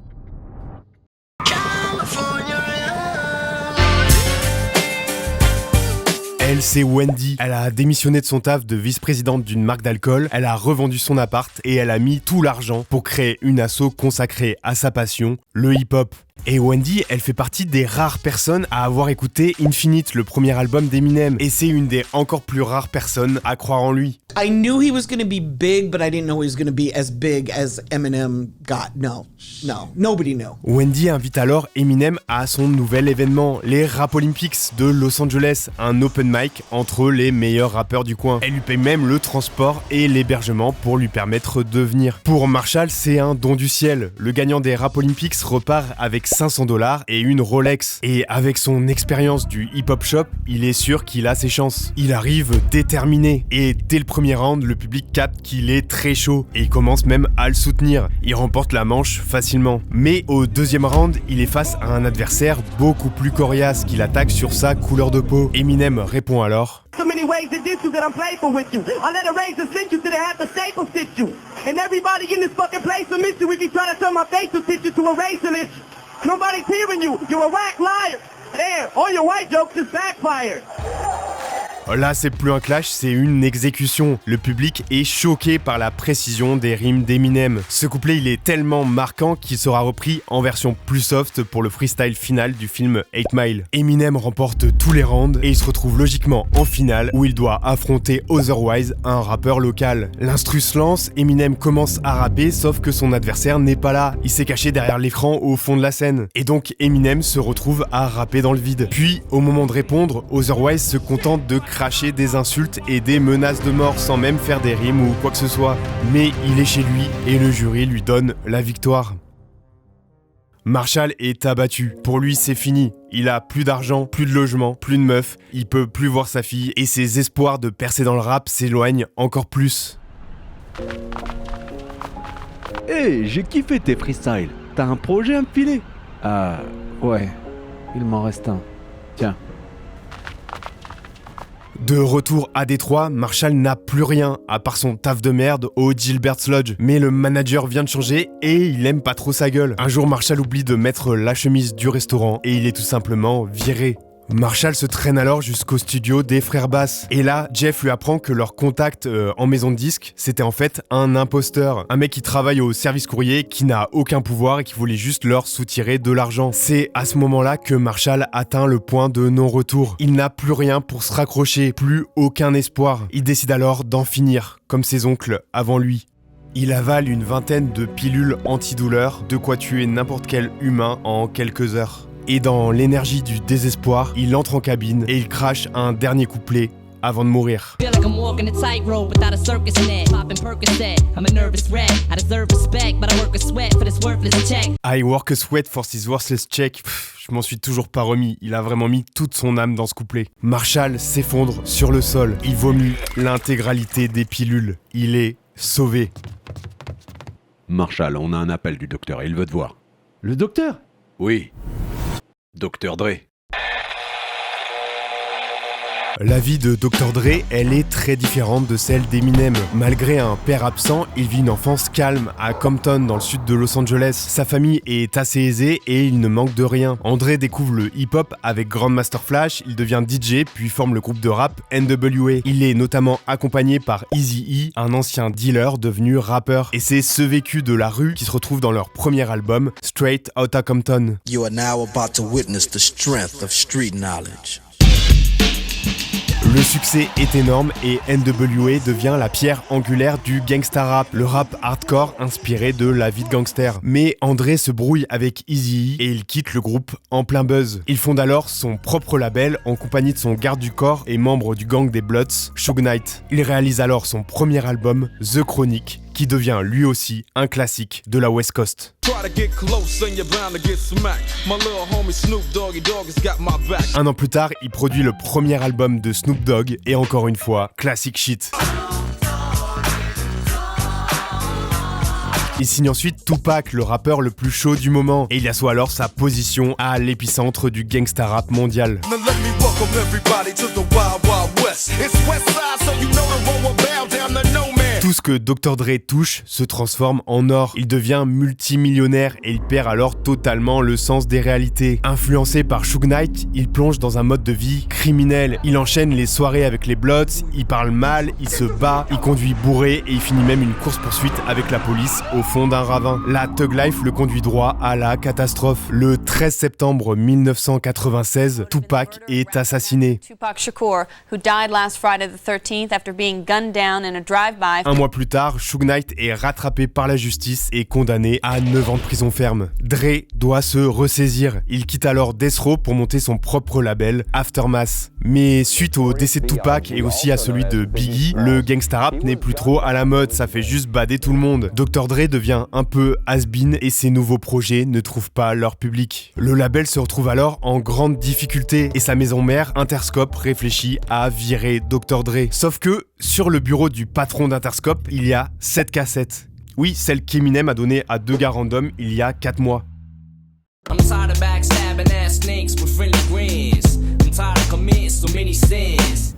Elle, c'est Wendy. Elle a démissionné de son taf de vice-présidente d'une marque d'alcool, elle a revendu son appart et elle a mis tout l'argent pour créer une asso consacrée à sa passion, le hip-hop. Et Wendy, elle fait partie des rares personnes à avoir écouté Infinite, le premier album d'Eminem. Et c'est une des encore plus rares personnes à croire en lui. I knew he was going to be big, but I didn't know he was going to be as big as Eminem got. No, nobody knew. Wendy invite alors Eminem à son nouvel événement, les Rap Olympics de Los Angeles, un open mic entre les meilleurs rappeurs du coin. Elle lui paye même le transport et l'hébergement pour lui permettre de venir. Pour Marshall, c'est un don du ciel. Le gagnant des Rap Olympics repart avec $500 et une Rolex. Et avec son expérience du hip-hop shop, il est sûr qu'il a ses chances. Il arrive déterminé et dès le premier round, le public capte qu'il est très chaud et il commence même à le soutenir. Il remporte la manche facilement. Mais au deuxième round, il est face à un adversaire beaucoup plus coriace qui l'attaque sur sa couleur de peau. Eminem répond alors: So many ways to diss you that I'm playful with you. I let a razor sit you to the half the staple sit you. And everybody in this fucking place will miss you if you try to turn my face to sit you to a razor list. Nobody's hearing you. You're a whack liar. Damn, all your white jokes just backfired. Là, c'est plus un clash, c'est une exécution. Le public est choqué par la précision des rimes d'Eminem. Ce couplet, il est tellement marquant qu'il sera repris en version plus soft pour le freestyle final du film 8 Mile. Eminem remporte tous les rounds et il se retrouve logiquement en finale où il doit affronter Otherwise, un rappeur local. L'instru se lance, Eminem commence à rapper, sauf que son adversaire n'est pas là. Il s'est caché derrière l'écran au fond de la scène. Et donc Eminem se retrouve à rapper dans le vide. Puis, au moment de répondre, Otherwise se contente de cracher des insultes et des menaces de mort sans même faire des rimes ou quoi que ce soit. Mais il est chez lui et le jury lui donne la victoire. Marshall est abattu. Pour lui, c'est fini. Il a plus d'argent, plus de logement, plus de meuf, il peut plus voir sa fille et ses espoirs de percer dans le rap s'éloignent encore plus. Hey, j'ai kiffé tes freestyles. T'as un projet à me filer? Ah, ouais. Il m'en reste un. Tiens. De retour à Détroit, Marshall n'a plus rien, à part son taf de merde au Gilbert's Lodge. Mais le manager vient de changer et il aime pas trop sa gueule. Un jour, Marshall oublie de mettre la chemise du restaurant et il est tout simplement viré. Marshall se traîne alors jusqu'au studio des frères Bass. Et là, Jeff lui apprend que leur contact en maison de disque, c'était en fait un imposteur. Un mec qui travaille au service courrier, qui n'a aucun pouvoir et qui voulait juste leur soutirer de l'argent. C'est à ce moment-là que Marshall atteint le point de non-retour. Il n'a plus rien pour se raccrocher, plus aucun espoir. Il décide alors d'en finir, comme ses oncles avant lui. Il avale une vingtaine de pilules antidouleurs, de quoi tuer n'importe quel humain en quelques heures. Et dans l'énergie du désespoir, il entre en cabine et il crache un dernier couplet avant de mourir. I work a sweat for this worthless check. Je m'en suis toujours pas remis, il a vraiment mis toute son âme dans ce couplet. Marshall s'effondre sur le sol, il vomit l'intégralité des pilules. Il est sauvé. Marshall, on a un appel du docteur et il veut te voir. Le docteur? Oui. Dr. Dre. La vie de Dr. Dre, elle est très différente de celle d'Eminem. Malgré un père absent, il vit une enfance calme à Compton, dans le sud de Los Angeles. Sa famille est assez aisée et il ne manque de rien. Dre découvre le hip-hop avec Grandmaster Flash, il devient DJ puis forme le groupe de rap NWA. Il est notamment accompagné par Eazy-E, un ancien dealer devenu rappeur. Et c'est ce vécu de la rue qui se retrouve dans leur premier album, Straight Outta Compton. You are now about to witness the strength of street knowledge. Le succès est énorme et NWA devient la pierre angulaire du gangsta rap, le rap hardcore inspiré de la vie de gangster. Mais Dre se brouille avec Eazy-E et il quitte le groupe en plein buzz. Il fonde alors son propre label en compagnie de son garde du corps et membre du gang des Bloods, Suge Knight. Il réalise alors son premier album, The Chronic, qui devient lui aussi un classique de la West Coast. Un an plus tard, il produit le premier album de Snoop Dogg et encore une fois, classic shit. Il signe ensuite Tupac, le rappeur le plus chaud du moment, et il assoit alors sa position à l'épicentre du gangsta rap mondial. Tout ce que Dr. Dre touche se transforme en or. Il devient multimillionnaire et il perd alors totalement le sens des réalités. Influencé par Suge Knight, il plonge dans un mode de vie criminel. Il enchaîne les soirées avec les Bloods, il parle mal, il se bat, il conduit bourré et il finit même une course-poursuite avec la police au fond d'un ravin. La Thug Life le conduit droit à la catastrophe. Le 13 septembre 1996, Tupac est assassiné. Tupac Shakur, who died last Friday the 13th after being gunned down in a drive-by. Un mois plus tard, Suge Knight est rattrapé par la justice et condamné à 9 ans de prison ferme. Dre doit se ressaisir. Il quitte alors Death Row pour monter son propre label, Aftermath. Mais suite au décès de Tupac et aussi à celui de Biggie, le gangsta rap n'est plus trop à la mode, ça fait juste bader tout le monde. Dr. Dre devient un peu has-been et ses nouveaux projets ne trouvent pas leur public. Le label se retrouve alors en grande difficulté et sa maison mère, Interscope, réfléchit à virer Dr. Dre. Sauf que, sur le bureau du patron d'Interscope, il y a 7 cassettes. Oui, celle qu'Eminem a donnée à 2 gars random il y a 4 mois. I'm tired of backstabbing ass snakes with friendly grins. I'm tired of committing so many sins.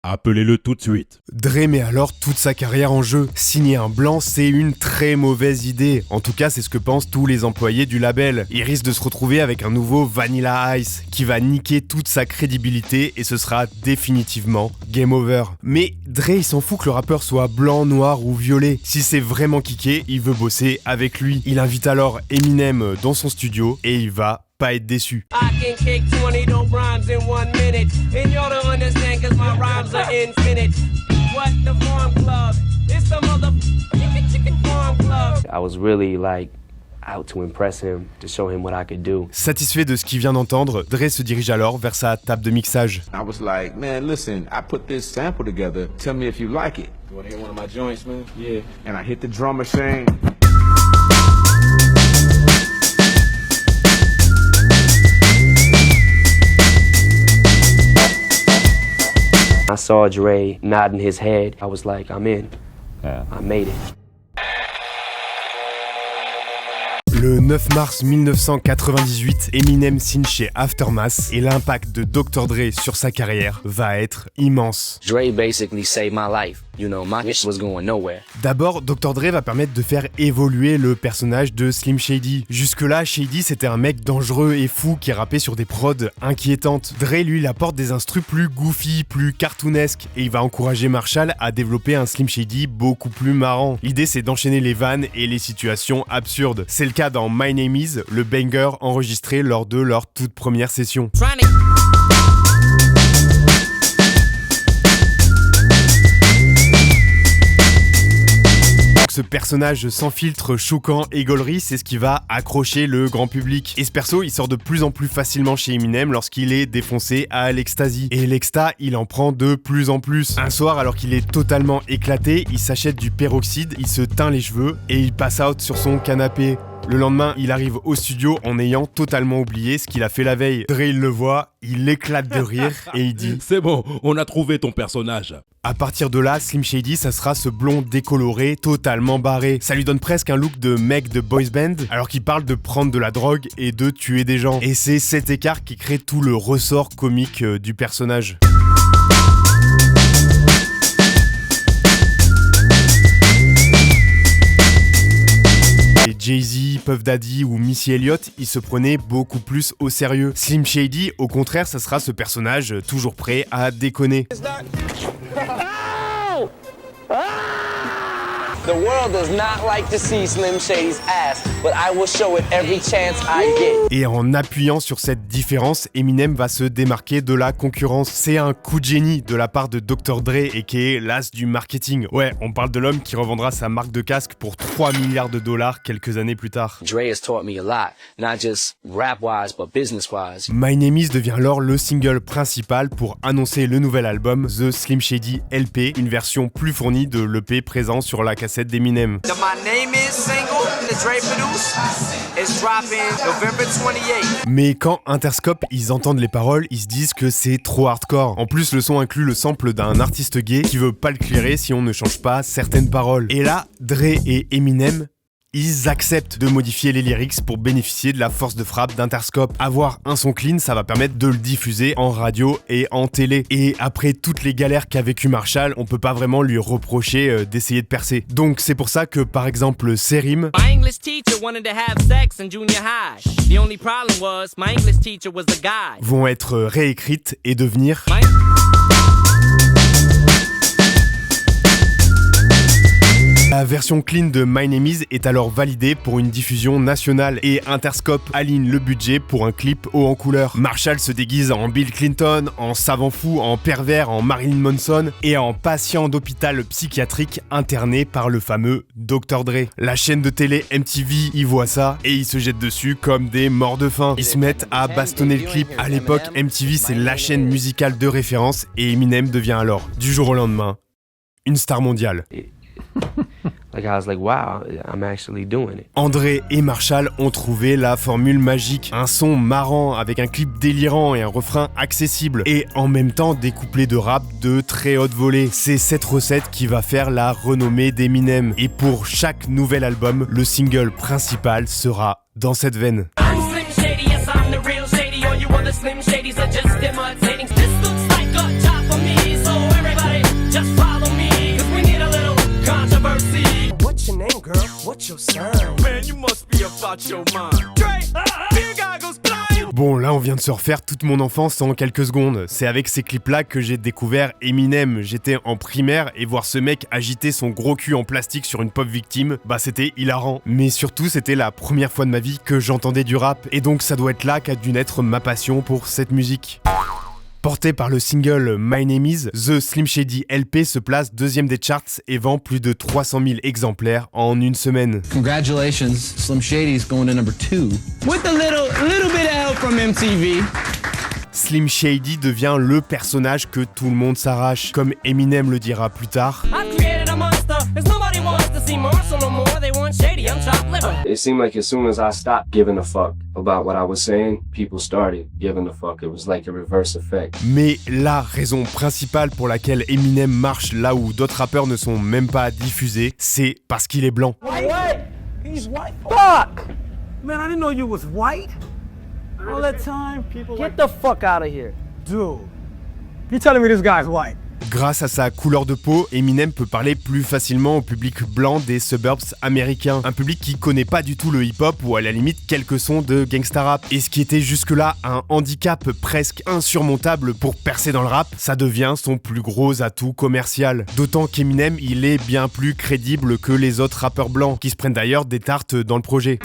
Appelez-le tout de suite. Dre met alors toute sa carrière en jeu. Signer un blanc, c'est une très mauvaise idée. En tout cas, c'est ce que pensent tous les employés du label. Il risque de se retrouver avec un nouveau Vanilla Ice qui va niquer toute sa crédibilité et ce sera définitivement game over. Mais Dre, il s'en fout que le rappeur soit blanc, noir ou violet. Si c'est vraiment kické, il veut bosser avec lui. Il invite alors Eminem dans son studio et il va pas être déçu. I can kick 20 dope rhymes in 1 minute. And y'all don't understand cause my rhymes are infinite. What the Farm Club? It's the motherfucking Farm Club. I was really like out to impress him, to show him what I could do. Satisfait de ce qu'il vient d'entendre, Dre se dirige alors vers sa table de mixage. I was like, man, listen, I put this sample together. Tell me if you like it. You wanna hear one of my joints, man? Yeah. And I hit the drum machine. I saw Dre nodding his head. I was like, I'm in. I made it. Le 9 mars 1998, Eminem signe chez Aftermath et l'impact de Dr. Dre sur sa carrière va être immense. Dre basically saved my life. You know, my shit was going nowhere. D'abord, Dr. Dre va permettre de faire évoluer le personnage de Slim Shady. Jusque-là, Shady c'était un mec dangereux et fou qui rappait sur des prods inquiétantes. Dre, lui, il apporte des instrus plus goofy, plus cartoonesques et il va encourager Marshall à développer un Slim Shady beaucoup plus marrant. L'idée, c'est d'enchaîner les vannes et les situations absurdes. C'est le cas dans My Name Is, le banger enregistré lors de leur toute première session. Ce personnage sans filtre, choquant et gaulerie, c'est ce qui va accrocher le grand public. Et ce perso, il sort de plus en plus facilement chez Eminem lorsqu'il est défoncé à l'ecstasy. Et l'exta, il en prend de plus en plus. Un soir, alors qu'il est totalement éclaté, il s'achète du peroxyde, il se teint les cheveux et il passe out sur son canapé. Le lendemain, il arrive au studio en ayant totalement oublié ce qu'il a fait la veille. Dre, il le voit, il éclate de rire et il dit « C'est bon, on a trouvé ton personnage ». À partir de là, Slim Shady, ça sera ce blond décoloré, totalement barré. Ça lui donne presque un look de mec de boys band, alors qu'il parle de prendre de la drogue et de tuer des gens. Et c'est cet écart qui crée tout le ressort comique du personnage. Jay-Z, Puff Daddy ou Missy Elliott, ils se prenaient beaucoup plus au sérieux. Slim Shady, au contraire, ça sera ce personnage toujours prêt à déconner. The world does not like to see Slim Shady's ass, but I will show it every chance I get. Et en appuyant sur cette différence, Eminem va se démarquer de la concurrence. C'est un coup de génie de la part de Dr. Dre et qui est l'as du marketing. Ouais, on parle de l'homme qui revendra sa marque de casque pour 3 milliards de dollars quelques années plus tard. Dre has taught me a lot, not just rap-wise, but business-wise. My Name Is devient alors le single principal pour annoncer le nouvel album The Slim Shady LP, une version plus fournie de l'EP présent sur la cassette d'Eminem. The My Name Is single that Dre produced is dropping November 28. Mais quand Interscope, ils entendent les paroles, ils se disent que c'est trop hardcore. En plus, le son inclut le sample d'un artiste gay qui veut pas le clairer si on ne change pas certaines paroles. Et là, Dre et Eminem, ils acceptent de modifier les lyrics pour bénéficier de la force de frappe d'Interscope. Avoir un son clean, ça va permettre de le diffuser en radio et en télé. Et après toutes les galères qu'a vécu Marshall, on peut pas vraiment lui reprocher d'essayer de percer. Donc c'est pour ça que par exemple ces rimes My English teacher wanted to have sex in junior high. The only problem was my English teacher was a guy. vont être réécrites et devenir La version clean de My Name Is est alors validée pour une diffusion nationale et Interscope aligne le budget pour un clip haut en couleur. Marshall se déguise en Bill Clinton, en savant fou, en pervers, en Marilyn Manson et en patient d'hôpital psychiatrique interné par le fameux Dr. Dre. La chaîne de télé MTV y voit ça et ils se jettent dessus comme des morts de faim. Ils se mettent à bastonner le clip. À l'époque, MTV c'est la chaîne musicale de référence et Eminem devient alors, du jour au lendemain, une star mondiale. Like I was like, wow, I'm actually doing it. André et Marshall ont trouvé la formule magique. Un son marrant avec un clip délirant et un refrain accessible. Et en même temps des couplets de rap de très haute volée. C'est cette recette qui va faire la renommée d'Eminem. Et pour chaque nouvel album, le single principal sera dans cette veine. I'm Slim Shady, yes I'm the real Shady. All you other Slim Shadys are just imitating. This looks like a job for me, so everybody girl, what's your sign? Man, you must be about your mind. Dre, big goggles, blind. Bon, là on vient de se refaire toute mon enfance en quelques secondes. C'est avec ces clips-là que j'ai découvert Eminem. J'étais en primaire et voir ce mec agiter son gros cul en plastique sur une pop victime, bah c'était hilarant. Mais surtout, c'était la première fois de ma vie que j'entendais du rap, et donc ça doit être là qu'a dû naître ma passion pour cette musique. Porté par le single My Name Is, The Slim Shady LP se place 2e des charts et vend plus de 300 000 exemplaires en une semaine. Congratulations, Slim Shady's going to number 2. With a little bit of help from MTV. Slim Shady devient le personnage que tout le monde s'arrache, comme Eminem le dira plus tard. It seemed like as soon as I stopped giving a fuck about what I was saying, people started giving a fuck. It was like a reverse effect. Mais la raison principale pour laquelle Eminem marche là où d'autres rappeurs ne sont même pas diffusés, c'est parce qu'il est blanc. White? He's white. Fuck! Man, I didn't know you was white. All that time, people get the fuck out of here. Dude, you telling me this guy's white? Grâce à sa couleur de peau, Eminem peut parler plus facilement au public blanc des suburbs américains. Un public qui connaît pas du tout le hip-hop ou à la limite quelques sons de gangsta rap. Et ce qui était jusque-là un handicap presque insurmontable pour percer dans le rap, ça devient son plus gros atout commercial. D'autant qu'Eminem, il est bien plus crédible que les autres rappeurs blancs, qui se prennent d'ailleurs des tartes dans le projet.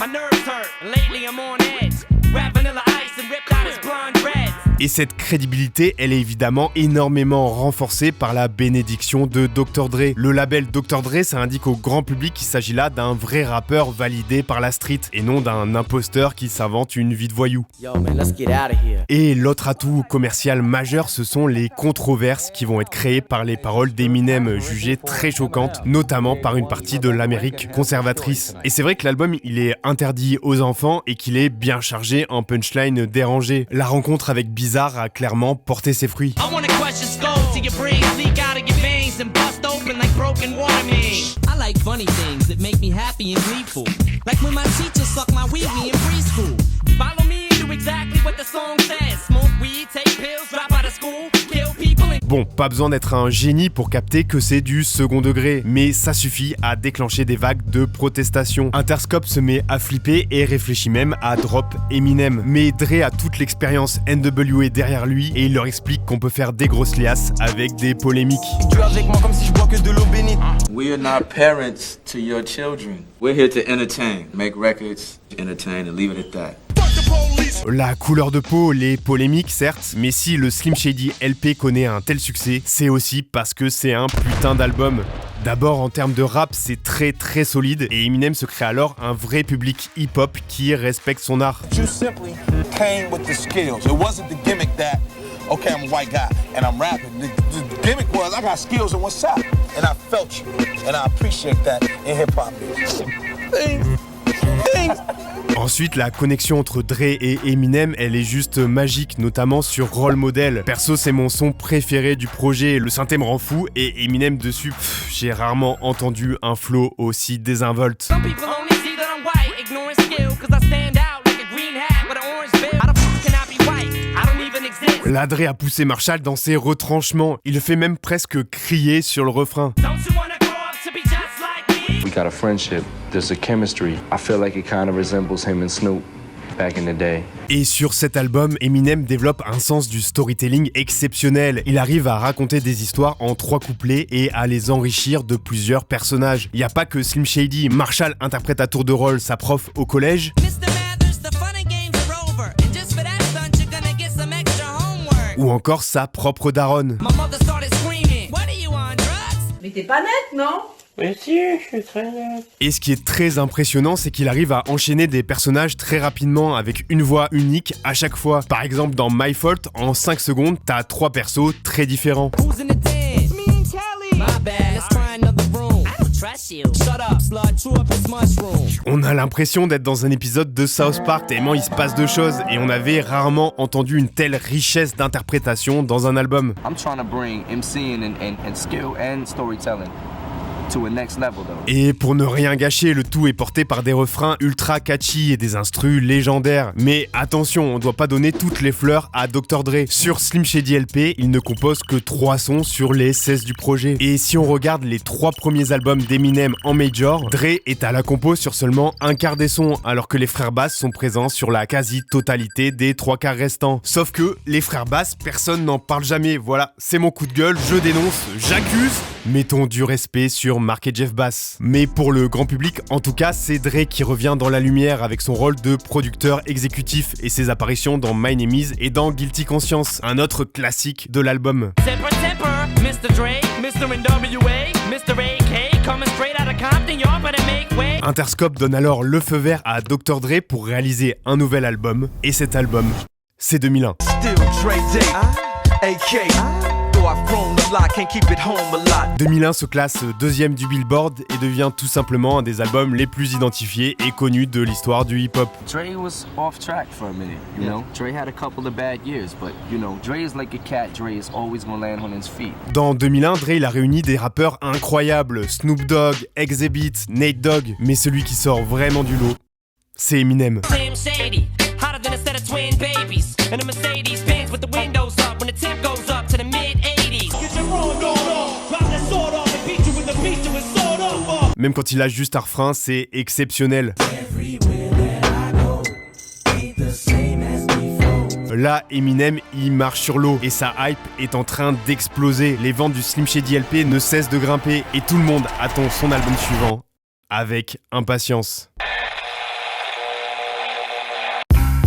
Et cette crédibilité, elle est évidemment énormément renforcée par la bénédiction de Dr. Dre. Le label Dr. Dre, ça indique au grand public qu'il s'agit là d'un vrai rappeur validé par la street et non d'un imposteur qui s'invente une vie de voyou. Yo, man, let's get out of here. Et l'autre atout commercial majeur, ce sont les controverses qui vont être créées par les paroles d'Eminem, jugées très choquantes, notamment par une partie de l'Amérique conservatrice. Et c'est vrai que l'album, il est interdit aux enfants et qu'il est bien chargé en punchline dérangé. La rencontre avec Bizarre a clairement porté ses fruits. Bon, pas besoin d'être un génie pour capter que c'est du second degré, mais ça suffit à déclencher des vagues de protestation. Interscope se met à flipper et réfléchit même à drop Eminem. Mais Dre a toute l'expérience NWA derrière lui et il leur explique qu'on peut faire des grosses liasses avec des polémiques. Tu es avec moi comme si je bois que de l'eau bénite. We are not parents to your children. We're here to entertain, make records, entertain and leave it at that. La couleur de peau, les polémiques certes, mais si le Slim Shady LP connaît un tel succès, c'est aussi parce que c'est un putain d'album. D'abord en termes de rap, c'est très très solide et Eminem se crée alors un vrai public hip-hop qui respecte son art. You simply came with the skills. It wasn't the gimmick that, okay, I'm a white guy and I'm rapping. The gimmick was I got skills and what's up, and I felt you, and I appreciate that in hip-hop music. Ensuite, la connexion entre Dre et Eminem, elle est juste magique, notamment sur Role Model. Perso, c'est mon son préféré du projet, le synthé me rend fou, et Eminem dessus, j'ai rarement entendu un flow aussi désinvolte. La Dre a poussé Marshall dans ses retranchements, il le fait même presque crier sur le refrain. We got a friendship, there's a chemistry. I feel like it kind of resembles him and Snoop back in the day. Et sur cet album, Eminem développe un sens du storytelling exceptionnel. Il arrive à raconter des histoires en 3 couplets et à les enrichir de plusieurs personnages. Il n'y a pas que Slim Shady, Marshall interprète à tour de rôle sa prof au collège. Ou encore sa propre daronne. Mais t'es pas nette, non? Mais si, je suis très nette. Et ce qui est très impressionnant, c'est qu'il arrive à enchaîner des personnages très rapidement avec une voix unique à chaque fois. Par exemple, dans My Fault, en 5 secondes, t'as 3 persos très différents. On a l'impression d'être dans un épisode de South Park tellement il se passe de choses et on avait rarement entendu une telle richesse d'interprétation dans un album. I'm trying to bring MCing and skill and storytelling to a next level though. Et pour ne rien gâcher, le tout est porté par des refrains ultra catchy et des instrus légendaires. Mais attention, on doit pas donner toutes les fleurs à Dr. Dre. Sur Slim Shady LP, il ne compose que 3 sons sur les 16 du projet. Et si on regarde les 3 premiers albums d'Eminem en major, Dre est à la compo sur seulement un quart des sons, alors que les frères Bass sont présents sur la quasi-totalité des 3 quarts restants. Sauf que les frères Bass, personne n'en parle jamais. Voilà, c'est mon coup de gueule, je dénonce, j'accuse. Mettons du respect sur Mark et Jeff Bass. Mais pour le grand public, en tout cas, c'est Dre qui revient dans la lumière avec son rôle de producteur exécutif et ses apparitions dans My Name Is et dans Guilty Conscience, un autre classique de l'album. Interscope donne alors le feu vert à Dr. Dre pour réaliser un nouvel album, et cet album, c'est 2001. 2001 se classe 2e du Billboard et devient tout simplement un des albums les plus identifiés et connus de l'histoire du hip-hop. Dre was off track for a minute, you know. Dre had a couple of bad years, but you know, Dre is like a cat. Dre is always gonna land on his feet. Dans 2001, Dre il a réuni des rappeurs incroyables, Snoop Dogg, Exhibit, Nate Dogg, mais celui qui sort vraiment du lot, c'est Eminem. Même quand il lâche juste un refrain, c'est exceptionnel. Là, Eminem, il marche sur l'eau et sa hype est en train d'exploser. Les ventes du Slim Shady LP ne cessent de grimper et tout le monde attend son album suivant avec impatience.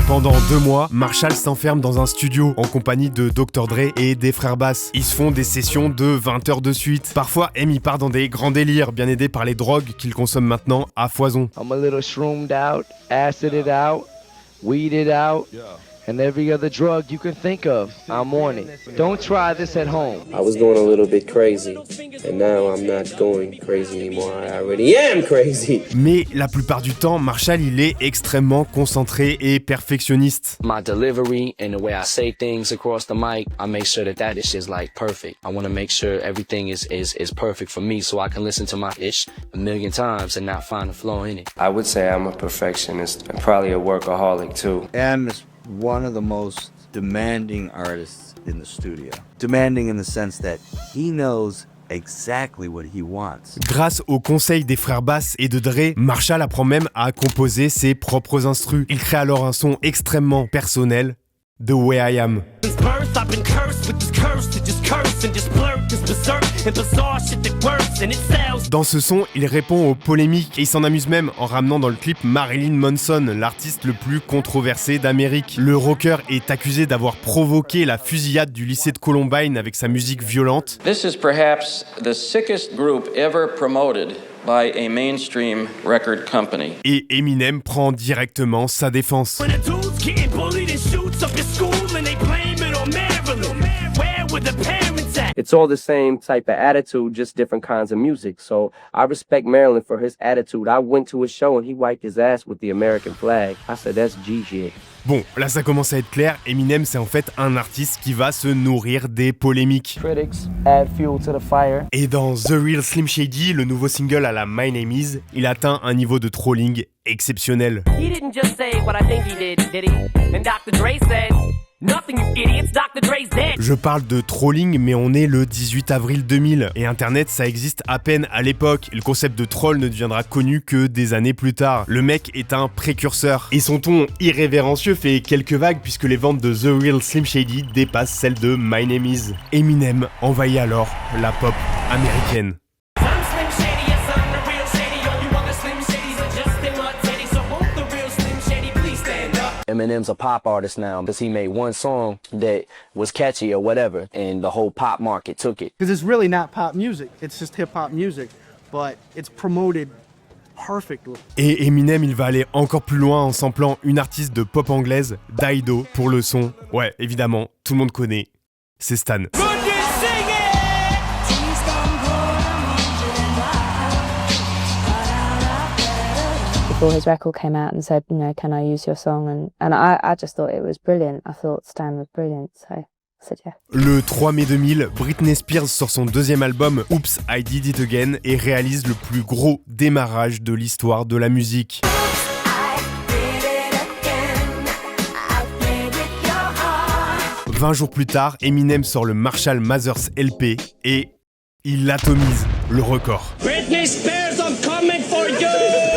Pendant 2 mois, Marshall s'enferme dans un studio en compagnie de Dr. Dre et des frères Bass. Ils se font des sessions de 20 heures de suite. Parfois, M y part dans des grands délires, bien aidé par les drogues qu'il consomme maintenant à foison. I'm a little shroomed out, acided out, weeded out. And every other drug you can think of, I'm on it. Don't try this at home. I was going a little bit crazy, and now I'm not going crazy anymore. I already am crazy. Mais la plupart du temps, Marshall, il est extrêmement concentré et perfectionniste. My delivery and the way I say things across the mic, I make sure that is just like perfect. I want to make sure everything is perfect for me so I can listen to my ish a million times and not find a flaw in it. I would say I'm a perfectionist and probably a workaholic too. And one of the most demanding artists in the studio. Demanding in the sense that he knows exactly what he wants. Grâce au conseil des frères Bass et de Dre, Marshall apprend même à composer ses propres instrus. Il crée alors un son extrêmement personnel, The Way I Am. Dans ce son, il répond aux polémiques et il s'en amuse même en ramenant dans le clip Marilyn Manson, l'artiste le plus controversé d'Amérique. Le rocker est accusé d'avoir provoqué la fusillade du lycée de Columbine avec sa musique violente. This is perhaps the sickest group ever promoted by a mainstream record company. Et Eminem prend directement sa défense. It's all the same type of attitude, just different kinds of music. So I respect Marilyn for his attitude. I went to his show and he wiped his ass with the American flag. I said, that's G-shit. Bon, là ça commence à être clair, Eminem c'est en fait un artiste qui va se nourrir des polémiques. Critics add fuel to the fire. Et dans The Real Slim Shady, le nouveau single à la My Name Is, il atteint un niveau de trolling exceptionnel. He didn't just say what I think he did he? And Dr. Dre said, nothing, you idiots, Dr. Dre's dead. Je parle de trolling, mais on est le 18 avril 2000, et Internet ça existe à peine à l'époque, et le concept de troll ne deviendra connu que des années plus tard. Le mec est un précurseur, et son ton irrévérencieux fait quelques vagues puisque les ventes de The Real Slim Shady dépassent celles de My Name Is. Eminem envahit alors la pop américaine. Eminem's a pop artist now because he made one song that was catchy or whatever, and the whole pop market took it. Because it's really not pop music, it's just hip-hop music, but it's promoted perfectly. Et Eminem, il va aller encore plus loin en samplant une artiste de pop anglaise, Dido, pour le son. Ouais, évidemment, tout le monde connaît, c'est Stan. Before his record came out and said, you know, can I use your song? And I just thought it was brilliant. I thought Stan was brilliant, so I said yeah. Le 3 mai 2000, Britney Spears sort son deuxième album Oops, I Did It Again et réalise le plus gros démarrage de l'histoire de la musique. 20 jours plus tard, Eminem sort le Marshall Mathers LP et il atomise le record. Britney Spears, I'm coming for you!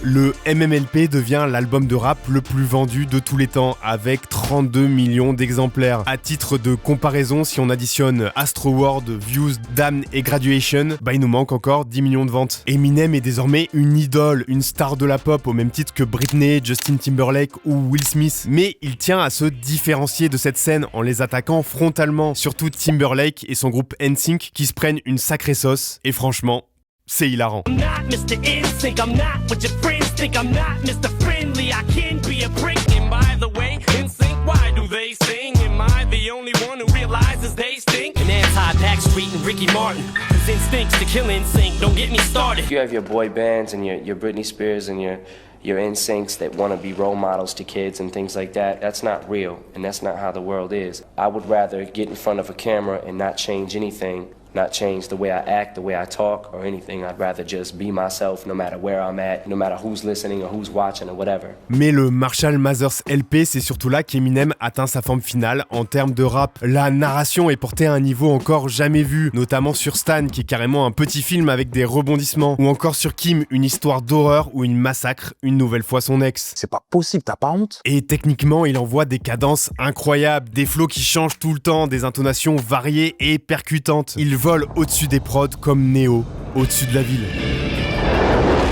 Le MMLP devient l'album de rap le plus vendu de tous les temps avec 32 millions d'exemplaires. À titre de comparaison, si on additionne Astro World, Views, Damned et Graduation, il nous manque encore 10 millions de ventes. Eminem est désormais une idole, une star de la pop au même titre que Britney, Justin Timberlake ou Will Smith. Mais il tient à se différencier de cette scène en les attaquant frontalement, surtout Timberlake et son groupe NSYNC qui se prennent une sacrée sauce. Et franchement, c'est hilarant. I'm not Mr. Instinct, I'm not what your friends think, I'm not Mr. Friendly, I can be a prick. And by the way, NSYNC, why do they sing? Am I the only one who realizes they stink? And anti-Backstreet and Ricky Martin, cause instincts to kill NSYNC, don't get me started. You have your boy bands and your Britney Spears and your NSYNCs that want to be role models to kids and things like that. That's not real, and that's not how the world is. I would rather get in front of a camera and not change anything, not change the way I act, the way I talk, or anything. I'd rather just be myself no matter where I'm at, no matter who's listening or who's watching or whatever. Mais le Marshall Mathers LP, c'est surtout là qu'Eminem atteint sa forme finale en termes de rap. La narration est portée à un niveau encore jamais vu, notamment sur Stan, qui est carrément un petit film avec des rebondissements, ou encore sur Kim, une histoire d'horreur où il massacre une nouvelle fois son ex. C'est pas possible, t'as pas honte? Et techniquement, il envoie des cadences incroyables, des flows qui changent tout le temps, des intonations variées et percutantes. Il vole au-dessus des prods comme Neo, au-dessus de la ville.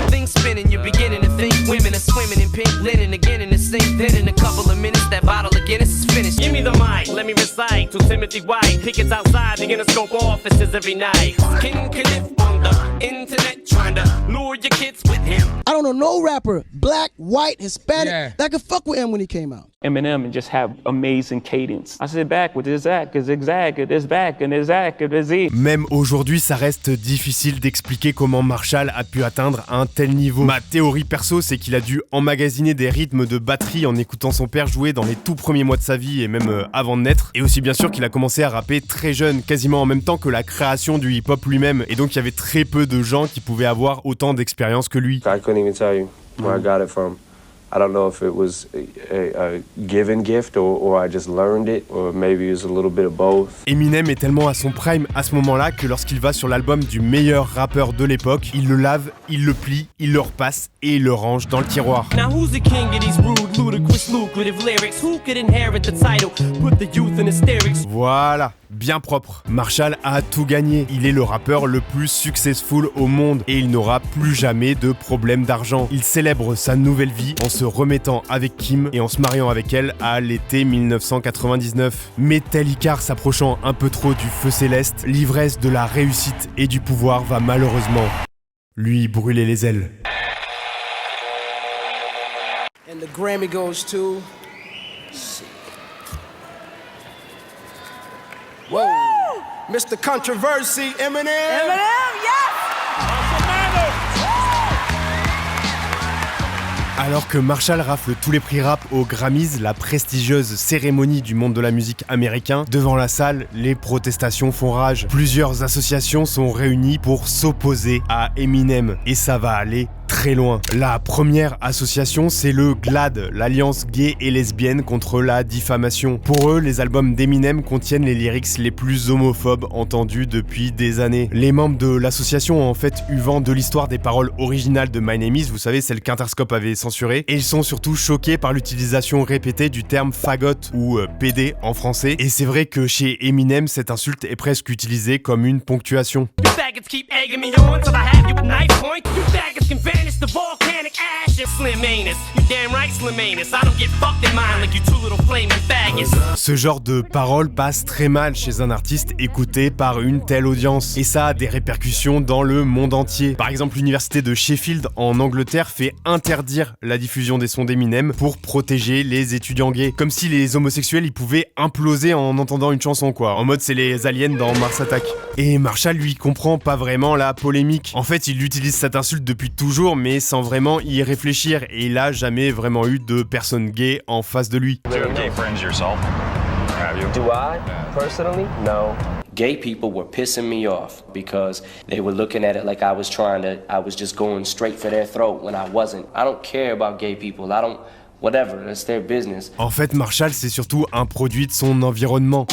Things spinning, you're beginning to think women are swimming in pink linen again in the sink. Then in a couple of minutes, that bottle of Guinness is finished. Give me the mic, let me recite to Timothy White. Pickets outside the Interscope offices every night. King Khalif on the internet trying to lure your kids with him. I don't know no rapper, black, white, Hispanic, that could fuck with him when he came out. Eminem and just have amazing cadence. I said backward, there's that, cause zigzag, there's back, and there's that, and there's Z. Même aujourd'hui, ça reste difficile d'expliquer comment Marshall a pu atteindre un tel niveau. Ma théorie perso, c'est qu'il a dû emmagasiner des rythmes de batterie en écoutant son père jouer dans les tout premiers mois de sa vie et même avant de naître. Et aussi bien sûr qu'il a commencé à rapper très jeune, quasiment en même temps que la création du hip-hop lui-même. Et donc il y avait très peu de gens qui pouvaient avoir autant d'expérience que lui. I couldn't even tell you where I got it from. I don't know if it was a given gift or I just learned it, or maybe it was a little bit of both. Eminem est tellement à son prime à ce moment-là que lorsqu'il va sur l'album du meilleur rappeur de l'époque, il le lave, il le plie, il le repasse et il le range dans le tiroir. Now who's the king of these rude, ludicrous, lucrative lyrics? Who could inherit the title? Put the youth in hysterics. Voilà, bien propre. Marshall a tout gagné. Il est le rappeur le plus successful au monde et il n'aura plus jamais de problème d'argent. Il célèbre sa nouvelle vie en se remettant avec Kim et en se mariant avec elle à l'été 1999. Mais tel Icare s'approchant un peu trop du feu céleste, l'ivresse de la réussite et du pouvoir va malheureusement lui brûler les ailes. And the Grammy goes to... Whoa! Mr. Controversy, Eminem! Eminem, yes! Alors que Marshall rafle tous les prix rap aux Grammys, la prestigieuse cérémonie du monde de la musique américain, devant la salle, les protestations font rage. Plusieurs associations sont réunies pour s'opposer à Eminem et ça va aller très loin. La première association, c'est le GLAAD, l'Alliance gay et lesbienne contre la diffamation. Pour eux, les albums d'Eminem contiennent les lyrics les plus homophobes entendus depuis des années. Les membres de l'association ont en fait eu vent de l'histoire des paroles originales de My Name Is, vous savez, celle qu'Interscope avait censurée, et ils sont surtout choqués par l'utilisation répétée du terme fagot ou PD en français. Et c'est vrai que chez Eminem, cette insulte est presque utilisée comme une ponctuation. Ce genre de paroles passe très mal chez un artiste écouté par une telle audience et ça a des répercussions dans le monde entier. Par exemple, l'université de Sheffield en Angleterre fait interdire la diffusion des sons d'Eminem pour protéger les étudiants gays. Comme si les homosexuels ils pouvaient imploser en entendant une chanson quoi. En mode c'est les aliens dans Mars Attack. Et Marshall lui comprend pas vraiment la polémique. En fait il utilise cette insulte depuis toujours mais sans vraiment y réfléchir et il a jamais vraiment eu de personne gay en face de lui. Do you have gay friends yourself? Have you? Do I? Personally? No. Gay people were pissing me off because they were looking at it like I was just going straight for their throat when I wasn't. I don't care about gay people. Whatever, that's their business. En fait, Marshall, c'est surtout un produit de son environnement.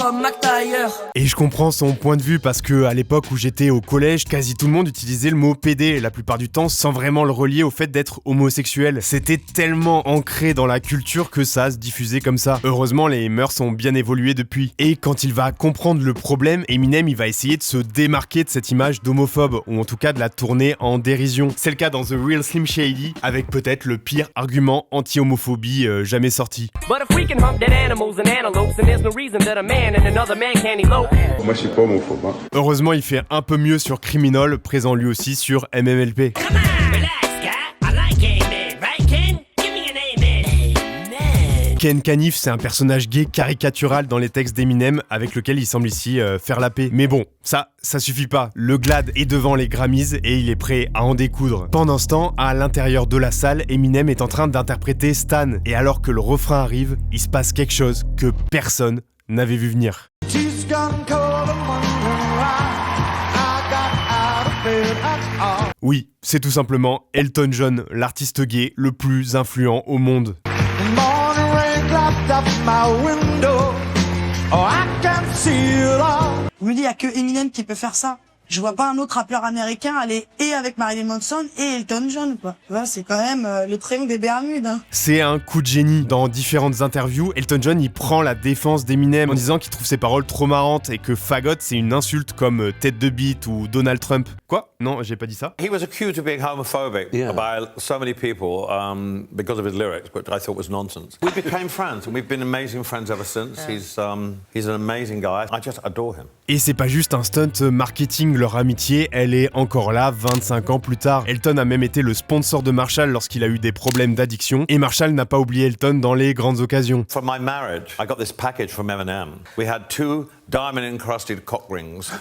Et je comprends son point de vue parce que à l'époque où j'étais au collège, quasi tout le monde utilisait le mot PD, la plupart du temps sans vraiment le relier au fait d'être homosexuel. C'était tellement ancré dans la culture que ça se diffusait comme ça. Heureusement, les mœurs ont bien évolué depuis. Et quand il va comprendre le problème, Eminem, il va essayer de se démarquer de cette image d'homophobe, ou en tout cas de la tourner en dérision. C'est le cas dans The Real Slim Shady, avec peut-être le pire argument anti-homophobie jamais sorti. Moi je suis pas homophobe. Hein. Heureusement, il fait un peu mieux sur Criminal, présent lui aussi sur MMLP. Ken Kaniff, c'est un personnage gay caricatural dans les textes d'Eminem avec lequel il semble ici faire la paix. Mais bon, ça suffit pas. Le Glad est devant les Grammys et il est prêt à en découdre. Pendant ce temps, à l'intérieur de la salle, Eminem est en train d'interpréter Stan. Et alors que le refrain arrive, il se passe quelque chose que personne n'avait vu venir. Oui, c'est tout simplement Elton John, l'artiste gay le plus influent au monde. Je me dis, il n'y a que Eminem qui peut faire ça. Je vois pas un autre rappeur américain aller et avec Marilyn Manson et Elton John, quoi. Tu vois, c'est quand même le triomphe des Bermudes, hein. C'est un coup de génie. Dans différentes interviews, Elton John, il prend la défense d'Eminem en disant qu'il trouve ses paroles trop marrantes et que fagot, c'est une insulte comme tête de bite ou Donald Trump. Quoi? Non, j'ai pas dit ça. He was accused of being homophobic by so many people because of his lyrics, which I thought was nonsense. We became friends and we've been amazing friends ever since. He's an amazing guy. I just adore him. Et c'est pas juste un stunt marketing, leur amitié, elle est encore là 25 ans plus tard. Elton a même été le sponsor de Marshall lorsqu'il a eu des problèmes d'addiction et Marshall n'a pas oublié Elton dans les grandes occasions. For my marriage, I got this package from M&M. We had 2 diamond-encrusted cock rings.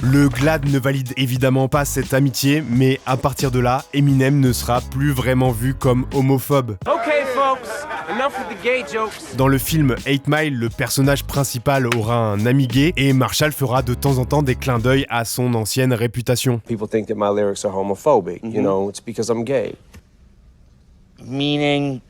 Le Glad ne valide évidemment pas cette amitié, mais à partir de là, Eminem ne sera plus vraiment vu comme homophobe. Okay, folks, enough with the gay jokes. Dans le film 8 Mile, le personnage principal aura un ami gay et Marshall fera de temps en temps des clins d'œil à son ancienne réputation. People think that my lyrics are homophobic, you know, it's because I'm gay. Meaning...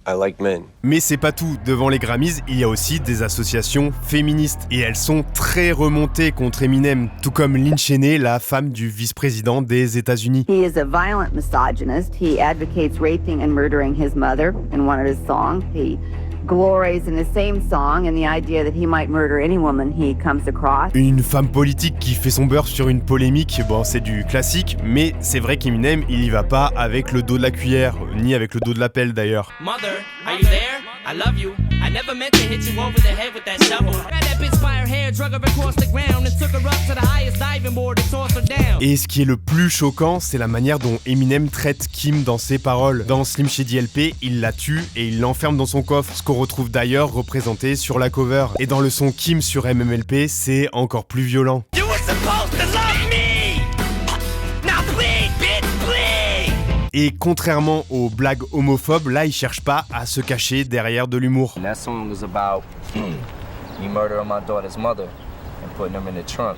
I like men. Mais c'est pas tout. Devant les Grammys, il y a aussi des associations féministes. Et elles sont très remontées contre Eminem, tout comme Lynn Cheney, la femme du vice-président des États-Unis. He is a violent misogynist. He advocates raping and murdering his mother in one of his songs. He glories in the same song in the idea that he might murder any woman he comes across. Une femme politique qui fait son beurre sur une polémique, bon c'est du classique, mais c'est vrai qu'Eminem il y va pas avec le dos de la cuillère, ni avec le dos de la pelle d'ailleurs. Mother, are you there? I love you. I never meant to hit you over the head with that shovel. That bitch by her hair, drug her across the ground and took her up to the highest diving board and tossed her down. Et ce qui est le plus choquant, c'est la manière dont Eminem traite Kim dans ses paroles. Dans Slim Shady LP, il la tue et il l'enferme dans son coffre, ce qu'on retrouve d'ailleurs représenté sur la cover. Et dans le son Kim sur MMLP, c'est encore plus violent. You were supposed to love me. Now bleed, bitch, bleed. Et contrairement aux blagues homophobes, là il cherche pas à se cacher derrière de l'humour. And that song is about me murdering my daughter's mother and putting them in the trunk.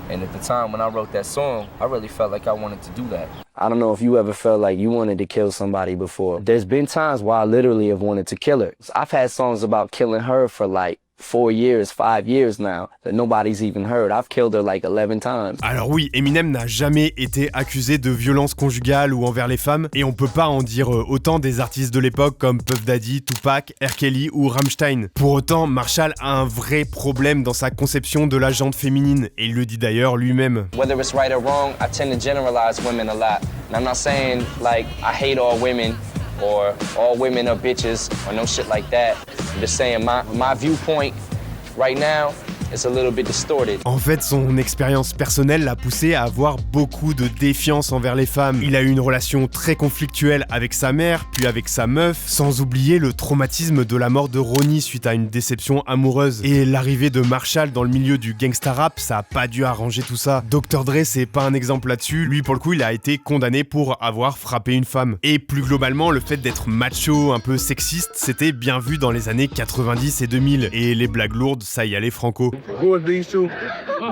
And at the time when I wrote that song, I really felt like I wanted to do that. I don't know if you ever felt like you wanted to kill somebody before. There's been times where I literally have wanted to kill her. I've had songs about killing her for like 4 years, 5 years now, that nobody's even heard. I've killed her like 11 times. Alors oui, Eminem n'a jamais été accusé de violence conjugale ou envers les femmes, et on peut pas en dire autant des artistes de l'époque comme Puff Daddy, Tupac, R. Kelly ou Rammstein. Pour autant, Marshall a un vrai problème dans sa conception de la gente féminine, et il le dit d'ailleurs lui-même. Whether it's right or wrong, I tend to generalize women a lot. And I'm not saying like I hate all women, or all women are bitches, or no shit like that. I'm just saying my viewpoint right now it's a little bit distorted. En fait, son expérience personnelle l'a poussé à avoir beaucoup de défiance envers les femmes. Il a eu une relation très conflictuelle avec sa mère, puis avec sa meuf, sans oublier le traumatisme de la mort de Ronnie suite à une déception amoureuse. Et l'arrivée de Marshall dans le milieu du gangsta rap, ça a pas dû arranger tout ça. Dr. Dre, c'est pas un exemple là-dessus. Lui, pour le coup, il a été condamné pour avoir frappé une femme. Et plus globalement, le fait d'être macho, un peu sexiste, c'était bien vu dans les années 90 et 2000. Et les blagues lourdes, ça y allait franco.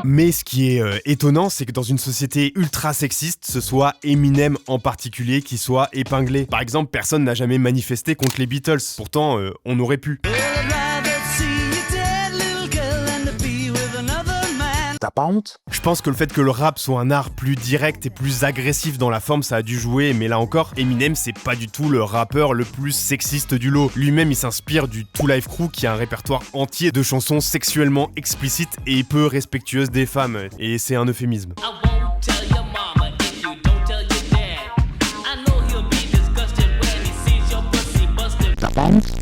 Mais ce qui est étonnant, c'est que dans une société ultra sexiste, ce soit Eminem en particulier qui soit épinglé. Par exemple, personne n'a jamais manifesté contre les Beatles. Pourtant, on aurait pu. T'as pas honte ? Je pense que le fait que le rap soit un art plus direct et plus agressif dans la forme, ça a dû jouer, mais là encore, Eminem, c'est pas du tout le rappeur le plus sexiste du lot. Lui-même, il s'inspire du Two Live Crew, qui a un répertoire entier de chansons sexuellement explicites et peu respectueuses des femmes, et c'est un euphémisme.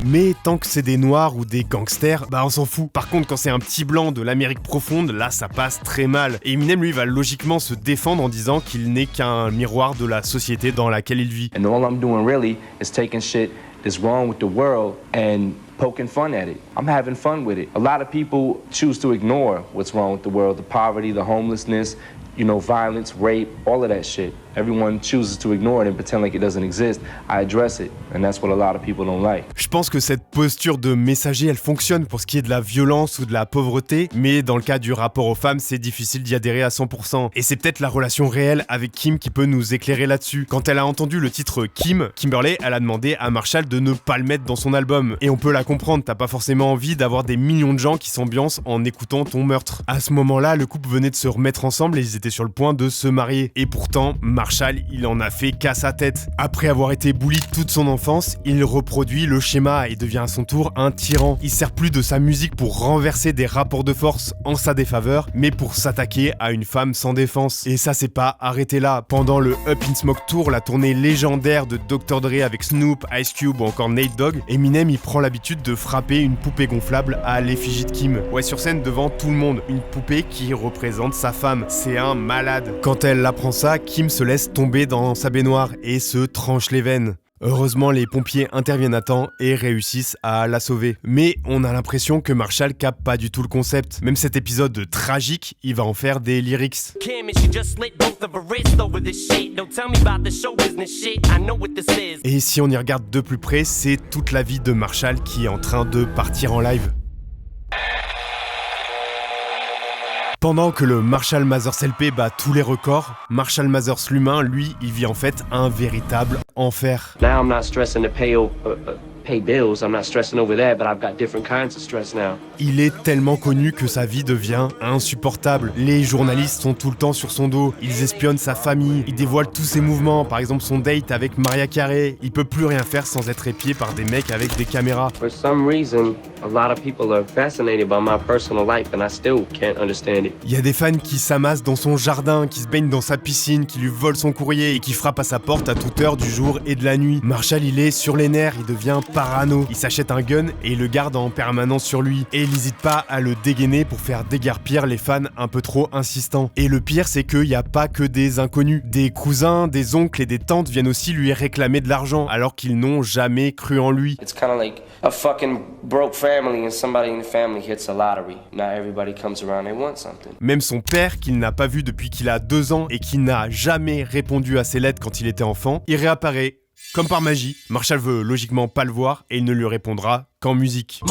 Mais tant que c'est des noirs ou des gangsters, bah on s'en fout. Par contre, quand c'est un petit blanc de l'Amérique profonde, là ça passe très mal. Et Eminem, lui, va logiquement se défendre en disant qu'il n'est qu'un miroir de la société dans laquelle il vit. And all I'm doing really is taking shit that's wrong with the world and poking fun at it. I'm having fun with it. A lot of people choose to ignore what's wrong with the world, the poverty, the homelessness, you know, violence, rape, all of that shit. Everyone chooses to ignore it and pretend like it doesn't exist. I address it, and that's what a lot of people don't like. Je pense que cette posture de messager, elle fonctionne pour ce qui est de la violence ou de la pauvreté, mais dans le cas du rapport aux femmes, c'est difficile d'y adhérer à 100%. Et c'est peut-être la relation réelle avec Kim qui peut nous éclairer là-dessus. Quand elle a entendu le titre Kim, Kimberly, elle a demandé à Marshall de ne pas le mettre dans son album. Et on peut la comprendre, t'as pas forcément envie d'avoir des millions de gens qui s'ambiancent en écoutant ton meurtre. À ce moment-là, le couple venait de se remettre ensemble et ils étaient sur le point de se marier. Et pourtant, Marshall, il en a fait qu'à sa tête. Après avoir été bully toute son enfance, il reproduit le schéma et devient à son tour un tyran. Il sert plus de sa musique pour renverser des rapports de force en sa défaveur, mais pour s'attaquer à une femme sans défense. Et ça, c'est pas arrêté là. Pendant le Up in Smoke Tour, la tournée légendaire de Dr. Dre avec Snoop, Ice Cube ou encore Nate Dogg, Eminem, il prend l'habitude de frapper une poupée gonflable à l'effigie de Kim. Ouais, sur scène devant tout le monde, une poupée qui représente sa femme. C'est un malade. Quand elle apprend ça, Kim se laisse tomber dans sa baignoire et se tranche les veines. Heureusement, les pompiers interviennent à temps et réussissent à la sauver. Mais on a l'impression que Marshall capte pas du tout le concept. Même cet épisode tragique, il va en faire des lyrics. Et si on y regarde de plus près, c'est toute la vie de Marshall qui est en train de partir en live. Pendant que le Marshall Mathers LP bat tous les records, Marshall Mathers l'humain, lui, il vit en fait un véritable enfer. Now I'm not stressing to pay bills, I'm not stressing over that, but I've got different kinds of stress now. Il est tellement connu que sa vie devient insupportable. Les journalistes sont tout le temps sur son dos, ils espionnent sa famille, ils dévoilent tous ses mouvements, par exemple son date avec Mariah Carey. Il peut plus rien faire sans être épié par des mecs avec des caméras. For some reason, a lot of people are fascinated by my personal life and I still can't understand it. Il y a des fans qui s'amassent dans son jardin, qui se baignent dans sa piscine, qui lui volent son courrier et qui frappent à sa porte à toute heure du jour et de la nuit. Marshall, il est sur les nerfs, il devient parano. Il s'achète un gun et il le garde en permanence sur lui. Et il n'hésite pas à le dégainer pour faire déguerpir les fans un peu trop insistants. Et le pire, c'est qu'il n'y a pas que des inconnus. Des cousins, des oncles et des tantes viennent aussi lui réclamer de l'argent alors qu'ils n'ont jamais cru en lui. It's kind of like a fucking broke family and somebody in the family hits a lottery. Not everybody comes around, they want something. Même son père, qu'il n'a pas vu depuis qu'il a 2 ans et qui n'a jamais répondu à ses lettres quand il était enfant, il réapparaît. Comme par magie, Marshall veut logiquement pas le voir et il ne lui répondra qu'en musique.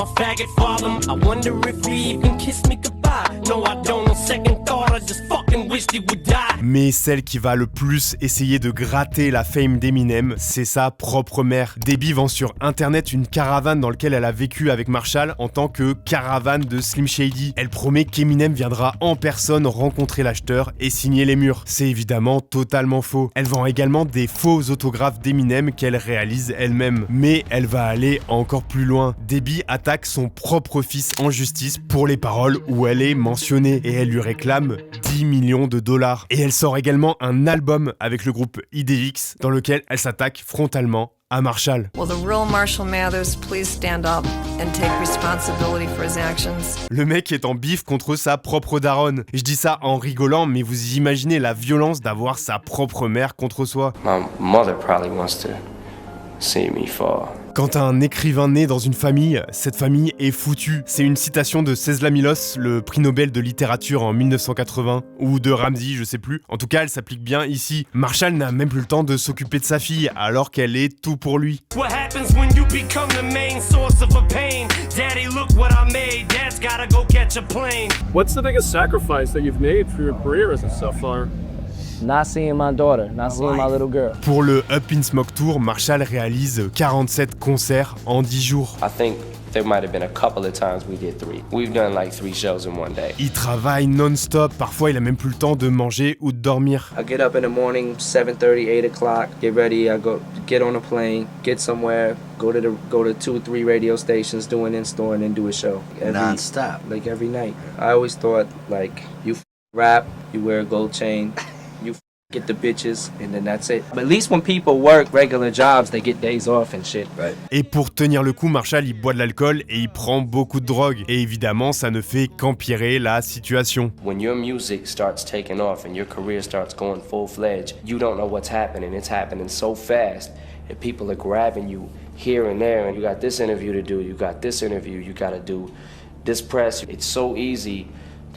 Mais celle qui va le plus essayer de gratter la fame d'Eminem, c'est sa propre mère. Debbie vend sur internet une caravane dans laquelle elle a vécu avec Marshall en tant que caravane de Slim Shady. Elle promet qu'Eminem viendra en personne rencontrer l'acheteur et signer les murs. C'est évidemment totalement faux. Elle vend également des faux autographes d'Eminem qu'elle réalise elle-même. Mais elle va aller encore plus loin. Debbie attaque son propre fils en justice pour les paroles où elle est mentionnée et elle lui réclame 10 millions de dollars. Et elle sort également un album avec le groupe IDX dans lequel elle s'attaque frontalement à Marshall. Will the real Marshall Mathers please stand up and take responsibility for his actions? Le mec est en bif contre sa propre daronne. Je dis ça en rigolant, mais vous imaginez la violence d'avoir sa propre mère contre soi. My mother probably wants to see me fall. Quand un écrivain naît dans une famille, cette famille est foutue. C'est une citation de Czeslaw Milosz, le prix Nobel de littérature en 1980, ou de Ramsey, je sais plus. En tout cas, elle s'applique bien ici. Marshall n'a même plus le temps de s'occuper de sa fille, alors qu'elle est tout pour lui. What happens when you become the main source of a pain? Daddy, look what I made. Dad's gotta go catch a plane. What's the biggest sacrifice that you've made for your career so far? Not seeing my daughter, not seeing my little girl. Pour le Up in Smoke Tour, Marshall réalise 47 concerts en 10 jours. I think there might have been a couple of times we did 3. We've done like 3 shows in one day. Il travaille non-stop, parfois il a même plus le temps de manger ou de dormir. I get up in the morning, 7:30, 8 o'clock, get ready, I go get on a plane, get somewhere, go to 2 or 3 radio stations, do an in-store and then do a show. Non-stop. Like every night. I always thought like you rap, you wear a gold chain. You get the bitches and then that's it. But at least when people work regular jobs, they get days off and shit. Right. Et pour tenir le coup, Marshall il boit de l'alcool et il prend beaucoup de drogue. Et évidemment, ça ne fait qu'empirer la situation. When your music starts taking off and your career starts going full-fledged, you don't know what's happening. It's happening so fast and people are grabbing you here and there and you got this interview to do, you got this interview, you got to do this press. It's so easy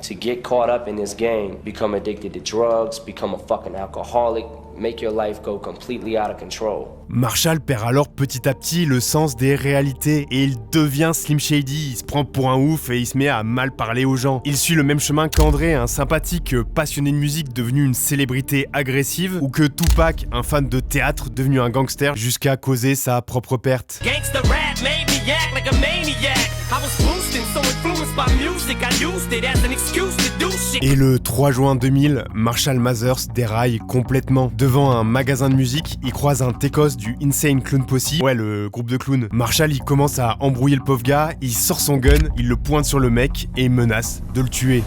to get caught up in this game, become addicted to drugs, become a fucking alcoholic, make your life go completely out of control. Marshall perd alors petit à petit le sens des réalités et il devient Slim Shady, il se prend pour un ouf et il se met à mal parler aux gens. Il suit le même chemin qu'André, un sympathique passionné de musique devenu une célébrité agressive, ou que Tupac, un fan de théâtre devenu un gangster jusqu'à causer sa propre perte. Gangsta rap made me act like a maniac. I was boosting, so influenced by music, I used it as an excuse to do shit. Et le 3 juin 2000, Marshall Mathers déraille complètement. Devant un magasin de musique, il croise un técos du Insane Clown Posse, ouais le groupe de clowns. Marshall il commence à embrouiller le pauvre gars, il sort son gun, il le pointe sur le mec et menace de le tuer.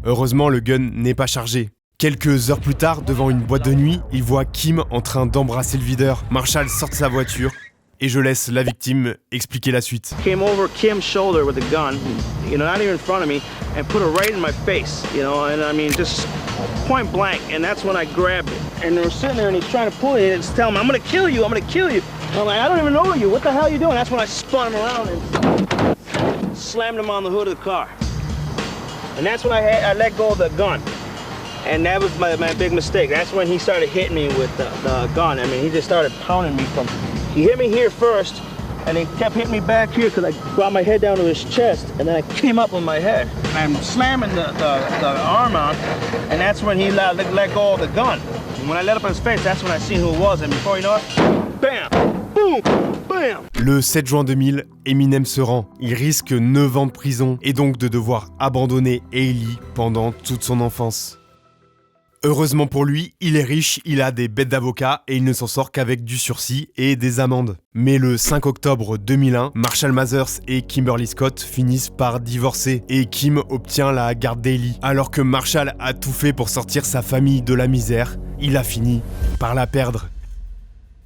Heureusement le gun n'est pas chargé. Quelques heures plus tard, devant une boîte de nuit, il voit Kim en train d'embrasser le videur. Marshall sort de sa voiture et je laisse la victime expliquer la suite. Came over Kim's shoulder with a gun, you know, not even in front of me, and put it right in my face, you know, and I mean, just point blank, and that's when I grabbed it. And they were sitting there, and he's trying to pull it, and it's telling me, I'm gonna kill you, I'm gonna kill you. And I'm like, I don't even know you, what the hell are you doing? That's when I spun him around and slammed him on the hood of the car. And that's when I let go of the gun. And that was my big mistake. That's when he started hitting me with the gun. I mean, he just started pounding me from... He hit me here first, and he kept hitting me back here because I brought my head down to his chest, and then I came up with my head. And I'm slamming the arm out, and that's when he let go of the gun. And when I let up in his face, that's when I seen who it was, and before you know it, bam, boom, bam. Le 7 juin 2000, Eminem se rend. Il risque 9 ans de prison et donc de devoir abandonner Hailey pendant toute son enfance. Heureusement pour lui, il est riche, il a des bêtes d'avocats et il ne s'en sort qu'avec du sursis et des amendes. Mais le 5 octobre 2001, Marshall Mathers et Kimberly Scott finissent par divorcer et Kim obtient la garde d'Hailey. Alors que Marshall a tout fait pour sortir sa famille de la misère, il a fini par la perdre.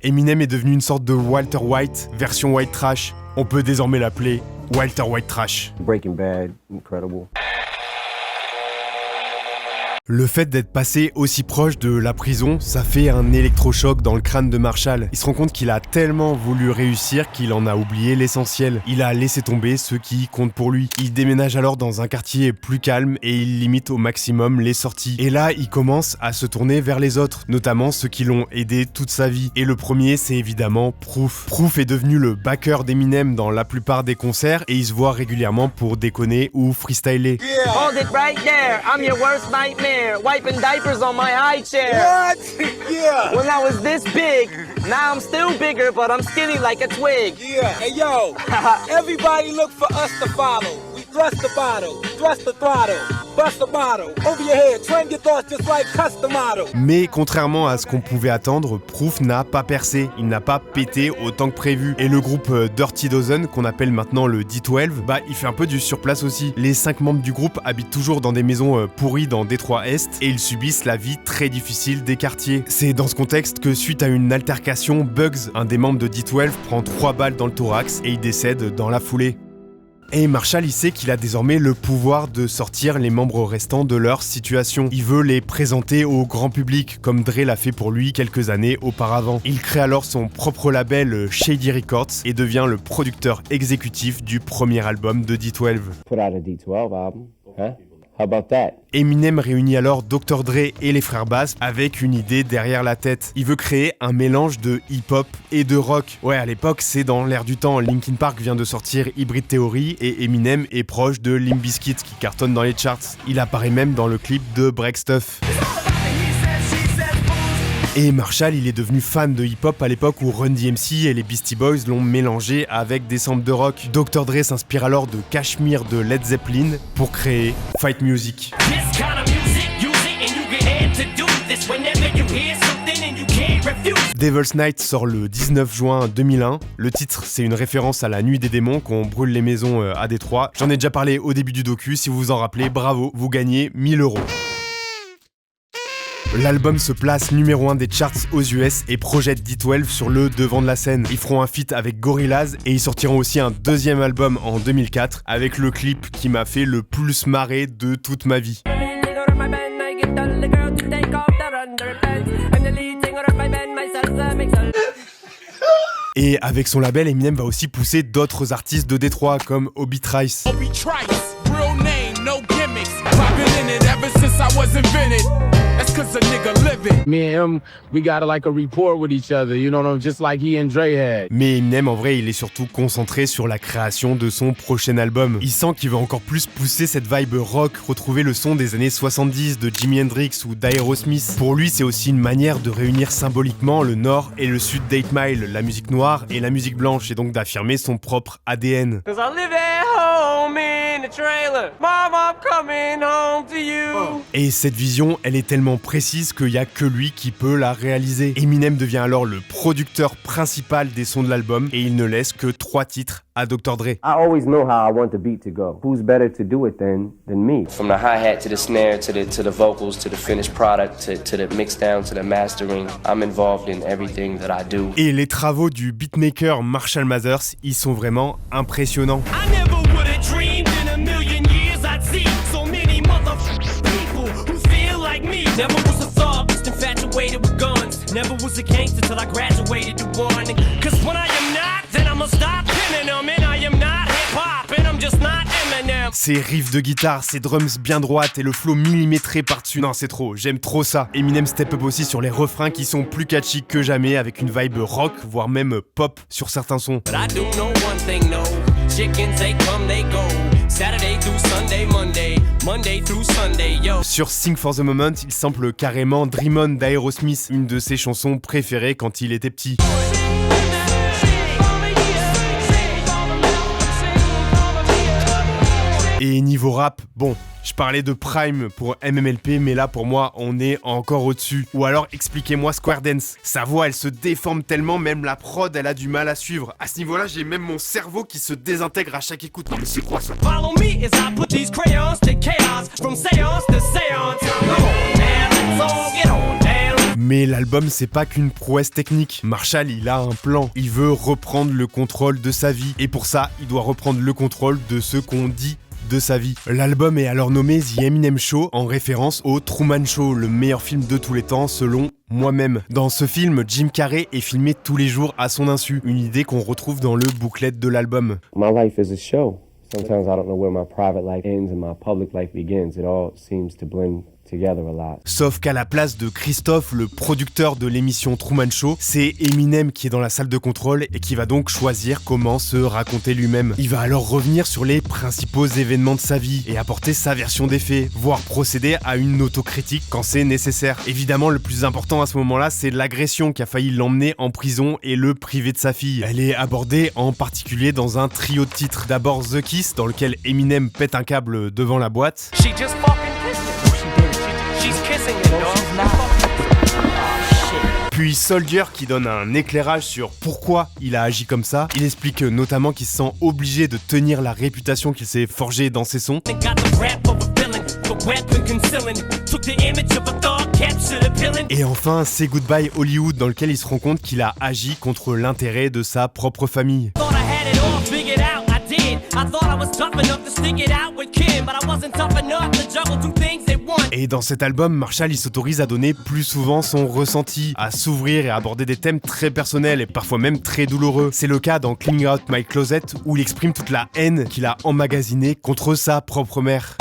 Eminem est devenu une sorte de Walter White, version white trash. On peut désormais l'appeler Walter White Trash. Breaking Bad, incredible. Le fait d'être passé aussi proche de la prison, ça fait un électrochoc dans le crâne de Marshall. Il se rend compte qu'il a tellement voulu réussir qu'il en a oublié l'essentiel. Il a laissé tomber ce qui compte pour lui. Il déménage alors dans un quartier plus calme et il limite au maximum les sorties. Et là, il commence à se tourner vers les autres, notamment ceux qui l'ont aidé toute sa vie. Et le premier, c'est évidemment Proof. Proof est devenu le backer d'Eminem dans la plupart des concerts et il se voit régulièrement pour déconner ou freestyler. Yeah. Hold it right there. I'm your worst nightmare. Wiping diapers on my high chair. What? Yeah. When I was this big, now I'm still bigger, but I'm skinny like a twig. Yeah. Hey yo, everybody look for us to follow. We thrust the bottle, thrust the throttle. bust a bottle. Over your head, trend your thoughts just like custom model. Mais contrairement à ce qu'on pouvait attendre, Proof n'a pas percé, il n'a pas pété autant que prévu. Et le groupe Dirty Dozen, qu'on appelle maintenant le D12, il fait un peu du surplace aussi. Les 5 membres du groupe habitent toujours dans des maisons pourries dans Détroit Est et ils subissent la vie très difficile des quartiers. C'est dans ce contexte que suite à une altercation, Bugs, un des membres de D12, prend 3 balles dans le thorax et il décède dans la foulée. Et Marshall, il sait qu'il a désormais le pouvoir de sortir les membres restants de leur situation. Il veut les présenter au grand public, comme Dre l'a fait pour lui quelques années auparavant. Il crée alors son propre label Shady Records et devient le producteur exécutif du premier album de D12. Put out a D12 album, huh? How about that? Eminem réunit alors Dr. Dre et les frères Bass avec une idée derrière la tête. Il veut créer un mélange de hip-hop et de rock. Ouais, à l'époque, c'est dans l'air du temps. Linkin Park vient de sortir Hybrid Theory et Eminem est proche de Limp Bizkit qui cartonne dans les charts. Il apparaît même dans le clip de Break Stuff. Et Marshall, il est devenu fan de hip-hop à l'époque où Run DMC et les Beastie Boys l'ont mélangé avec des samples de rock. Dr. Dre s'inspire alors de Kashmir de Led Zeppelin pour créer Fight Music. Devil's Night sort le 19 juin 2001. Le titre, c'est une référence à la nuit des démons quand on brûle les maisons à Détroit. J'en ai déjà parlé au début du docu, si vous vous en rappelez, bravo, vous gagnez 1000 €. L'album se place numéro 1 des charts aux US et projette D12 sur le devant de la scène. Ils feront un feat avec Gorillaz et ils sortiront aussi un deuxième album en 2004 avec le clip qui m'a fait le plus marrer de toute ma vie. Et avec son label, Eminem va aussi pousser d'autres artistes de Détroit comme Obi Trice. Me and him, we got like a rapport with each other, you know, just like he and Dre had. Mais Eminem, en vrai, il est surtout concentré sur la création de son prochain album. Il sent qu'il veut encore plus pousser cette vibe rock, retrouver le son des années 70 de Jimi Hendrix ou d'Aerosmith. Pour lui, c'est aussi une manière de réunir symboliquement le nord et le sud d'8 Mile, la musique noire et la musique blanche, et donc d'affirmer son propre ADN. Et cette vision, elle est tellement précise qu'il n'y a que lui qui peut la réaliser. Eminem devient alors le producteur principal des sons de l'album et il ne laisse que 3 titres à Dr. Dre. I always know how I want the beat to go. Who's better to do it than me? From the hi-hat to the snare to the vocals to the finished product to the mix down to the mastering, I'm involved in everything that I do. Et les travaux du beatmaker Marshall Mathers, ils sont vraiment impressionnants. Never was a thug, just infatuated with guns. Never was a gangster till I graduated to one. Cause when I am not, then I'ma stop pinning them. And I am not hip-hop, and I'm just not Eminem. Ces riffs de guitare, ces drums bien droites et le flow millimétré par-dessus. Non, c'est trop, j'aime trop ça. Eminem step up aussi sur les refrains qui sont plus catchy que jamais avec une vibe rock, voire même pop sur certains sons. But I do know one thing, no. Chickens, they come, they go. Saturday through Sunday, Monday through Sunday, yo. Sur Sing for the Moment, il sample carrément Dream On d'Aerosmith, une de ses chansons préférées quand il était petit. Et niveau rap, bon, je parlais de Prime pour MMLP, mais là pour moi on est encore au-dessus. Ou alors expliquez-moi Square Dance. Sa voix elle se déforme tellement, même la prod elle a du mal à suivre. À ce niveau-là j'ai même mon cerveau qui se désintègre à chaque écoute. Non mais c'est quoi ça? Follow me as I put these crayons to chaos, from séance to séance. Come on man, let's all get on down. Mais l'album c'est pas qu'une prouesse technique. Marshall il a un plan. Il veut reprendre le contrôle de sa vie. Et pour ça il doit reprendre le contrôle de ce qu'on dit de sa vie. L'album est alors nommé The Eminem Show en référence au Truman Show, le meilleur film de tous les temps selon moi-même. Dans ce film, Jim Carrey est filmé tous les jours à son insu, une idée qu'on retrouve dans le booklet de l'album. My life is a show. Sometimes I don't know where my private life ends and my public life begins. It all seems to blend together a lot. Sauf qu'à la place de Christophe, le producteur de l'émission Truman Show, c'est Eminem qui est dans la salle de contrôle et qui va donc choisir comment se raconter lui-même. Il va alors revenir sur les principaux événements de sa vie et apporter sa version des faits, voire procéder à une autocritique quand c'est nécessaire. Évidemment, le plus important à ce moment-là, c'est l'agression qui a failli l'emmener en prison et le priver de sa fille. Elle est abordée en particulier dans un trio de titres. D'abord The Kiss, dans lequel Eminem pète un câble devant la boîte. She just fucking singing, dog. Puis Soldier qui donne un éclairage sur pourquoi il a agi comme ça. Il explique notamment qu'il se sent obligé de tenir la réputation qu'il s'est forgée dans ses sons. Et enfin, Say Goodbye Hollywood, dans lequel il se rend compte qu'il a agi contre l'intérêt de sa propre famille. Et dans cet album, Marshall il s'autorise à donner plus souvent son ressenti, à s'ouvrir et à aborder des thèmes très personnels et parfois même très douloureux. C'est le cas dans Cleaning Out My Closet où il exprime toute la haine qu'il a emmagasinée contre sa propre mère.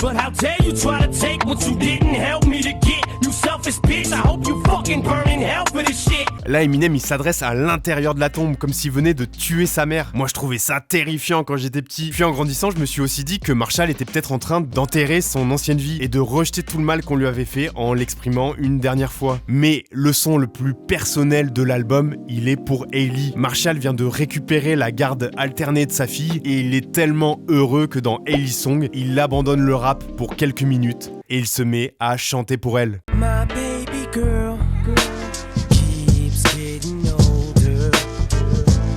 Là, Eminem il s'adresse à l'intérieur de la tombe comme s'il venait de tuer sa mère. Moi je trouvais ça terrifiant quand j'étais petit. Puis en grandissant, je me suis aussi dit que Marshall était peut-être en train d'enterrer son ancienne vie et de rejeter tout le mal qu'on lui avait fait en l'exprimant une dernière fois. Mais le son le plus personnel de l'album, il est pour Hailey. Marshall vient de récupérer la garde alternée de sa fille et il est tellement heureux que dans Hailey's Song, il abandonne le rap pour quelques minutes et il se met à chanter pour elle. My baby girl keeps getting older.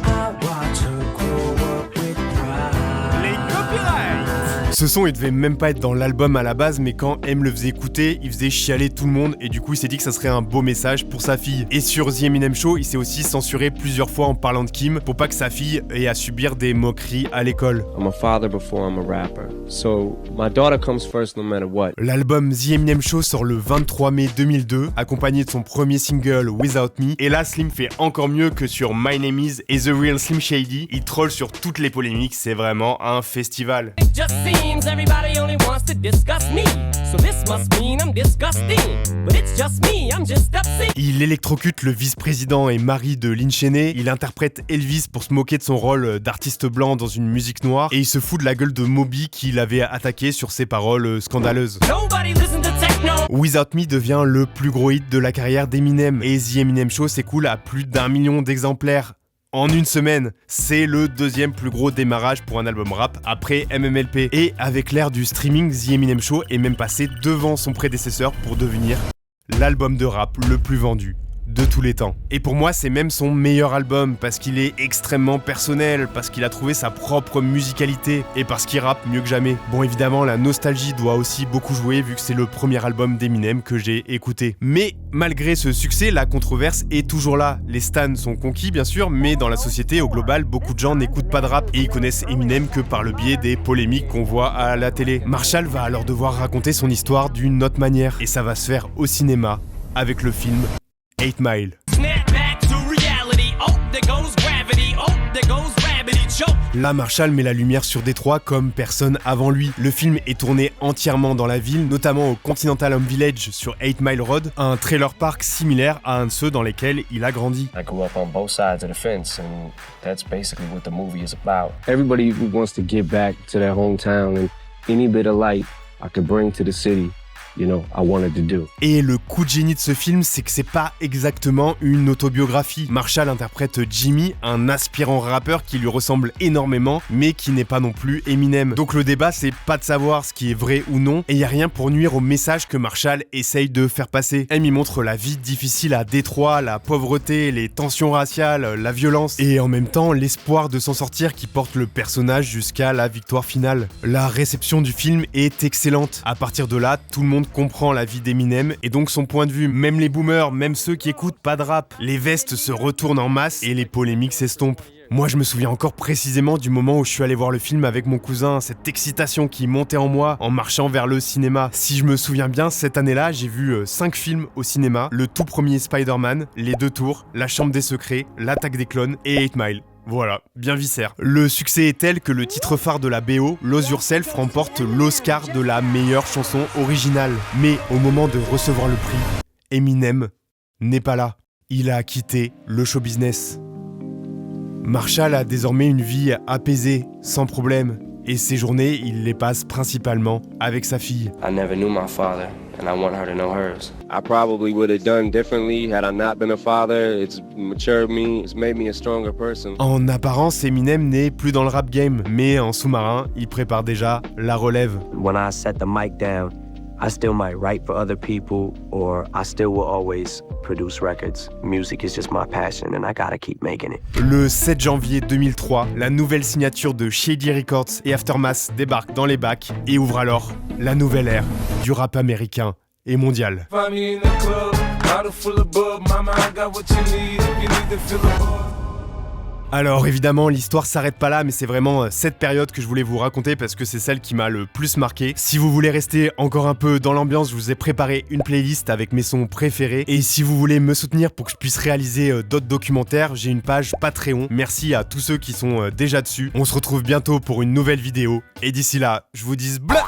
I watch her grow up with pride. Les copyrights. Ce son il devait même pas être dans l'album à la base, mais quand M le faisait écouter, il faisait chialer tout le monde et du coup il s'est dit que ça serait un beau message pour sa fille. Et sur The Eminem Show, il s'est aussi censuré plusieurs fois en parlant de Kim pour pas que sa fille ait à subir des moqueries à l'école. I'm a father before I'm a rapper, so my daughter comes first no matter what. L'album The Eminem Show sort le 23 mai 2002, accompagné de son premier single Without Me. Et là, Slim fait encore mieux que sur My Name Is et The Real Slim Shady. Il troll sur toutes les polémiques, c'est vraiment un festival. Everybody only wants to discuss me. So this must mean I'm disgusting. But it's just me, I'm just upset. Il électrocute le vice-président et mari de Lynn Cheney. Il interprète Elvis pour se moquer de son rôle d'artiste blanc dans une musique noire. Et il se fout de la gueule de Moby qui l'avait attaqué sur ses paroles scandaleuses. Without Me devient le plus gros hit de la carrière d'Eminem. Et The Eminem Show s'écoule à plus d'1 million d'exemplaires. En une semaine, c'est le deuxième plus gros démarrage pour un album rap après MMLP. Et avec l'ère du streaming, The Eminem Show est même passé devant son prédécesseur pour devenir l'album de rap le plus vendu de tous les temps. Et pour moi, c'est même son meilleur album parce qu'il est extrêmement personnel, parce qu'il a trouvé sa propre musicalité et parce qu'il rappe mieux que jamais. Bon, évidemment, la nostalgie doit aussi beaucoup jouer vu que c'est le premier album d'Eminem que j'ai écouté. Mais malgré ce succès, la controverse est toujours là. Les stans sont conquis, bien sûr, mais dans la société, au global, beaucoup de gens n'écoutent pas de rap et ils connaissent Eminem que par le biais des polémiques qu'on voit à la télé. Marshall va alors devoir raconter son histoire d'une autre manière et ça va se faire au cinéma avec le film 8 Mile. Là, Marshall met la lumière sur Détroit comme personne avant lui. Le film est tourné entièrement dans la ville, notamment au Continental Home Village sur 8 Mile Road, un trailer park similaire à un de ceux dans lesquels il a grandi. I grew up on both sides of the fence, and that's basically what the movie is about. Everybody wants to give back to their hometown, and any bit of light I could bring to the city, you know, I wanted to do. Et le coup de génie de ce film, c'est que c'est pas exactement une autobiographie. Marshall interprète Jimmy, un aspirant rappeur qui lui ressemble énormément, mais qui n'est pas non plus Eminem. Donc le débat, c'est pas de savoir ce qui est vrai ou non, et y a rien pour nuire au message que Marshall essaye de faire passer. Elle m'y montre la vie difficile à Détroit, la pauvreté, les tensions raciales, la violence, et en même temps l'espoir de s'en sortir qui porte le personnage jusqu'à la victoire finale. La réception du film est excellente. À partir de là, tout le monde comprend la vie d'Eminem et donc son point de vue. Même les boomers, même ceux qui écoutent pas de rap, les vestes se retournent en masse et les polémiques s'estompent. Moi, je me souviens encore précisément du moment où je suis allé voir le film avec mon cousin, cette excitation qui montait en moi en marchant vers le cinéma. Si je me souviens bien, cette année-là, j'ai vu 5 films au cinéma, le tout premier Spider-Man, Les Deux Tours, La Chambre des Secrets, L'Attaque des Clones et 8 Mile. Voilà, bien viscère. Le succès est tel que le titre phare de la BO, Lose Yourself, remporte l'Oscar de la meilleure chanson originale. Mais au moment de recevoir le prix, Eminem n'est pas là. Il a quitté le show business. Marshall a désormais une vie apaisée, sans problème. Et ses journées, il les passe principalement avec sa fille. I never knew my father, and I want her to know hers. I probably would have done differently had I not been a father. It's matured me, it's made me a stronger person. En apparence, Eminem n'est plus dans le rap game, mais en sous-marin, il prépare déjà la relève. When I set the mic down, I still might write for other people, or I still will always produce records. Music is just my passion and I gotta keep making it. Le 7 janvier 2003, la nouvelle signature de Shady Records et Aftermath débarque dans les bacs et ouvre alors la nouvelle ère du rap américain et mondial. Alors évidemment, l'histoire s'arrête pas là, mais c'est vraiment cette période que je voulais vous raconter parce que c'est celle qui m'a le plus marqué. Si vous voulez rester encore un peu dans l'ambiance, je vous ai préparé une playlist avec mes sons préférés. Et si vous voulez me soutenir pour que je puisse réaliser d'autres documentaires, j'ai une page Patreon. Merci à tous ceux qui sont déjà dessus. On se retrouve bientôt pour une nouvelle vidéo. Et d'ici là, je vous dis blah.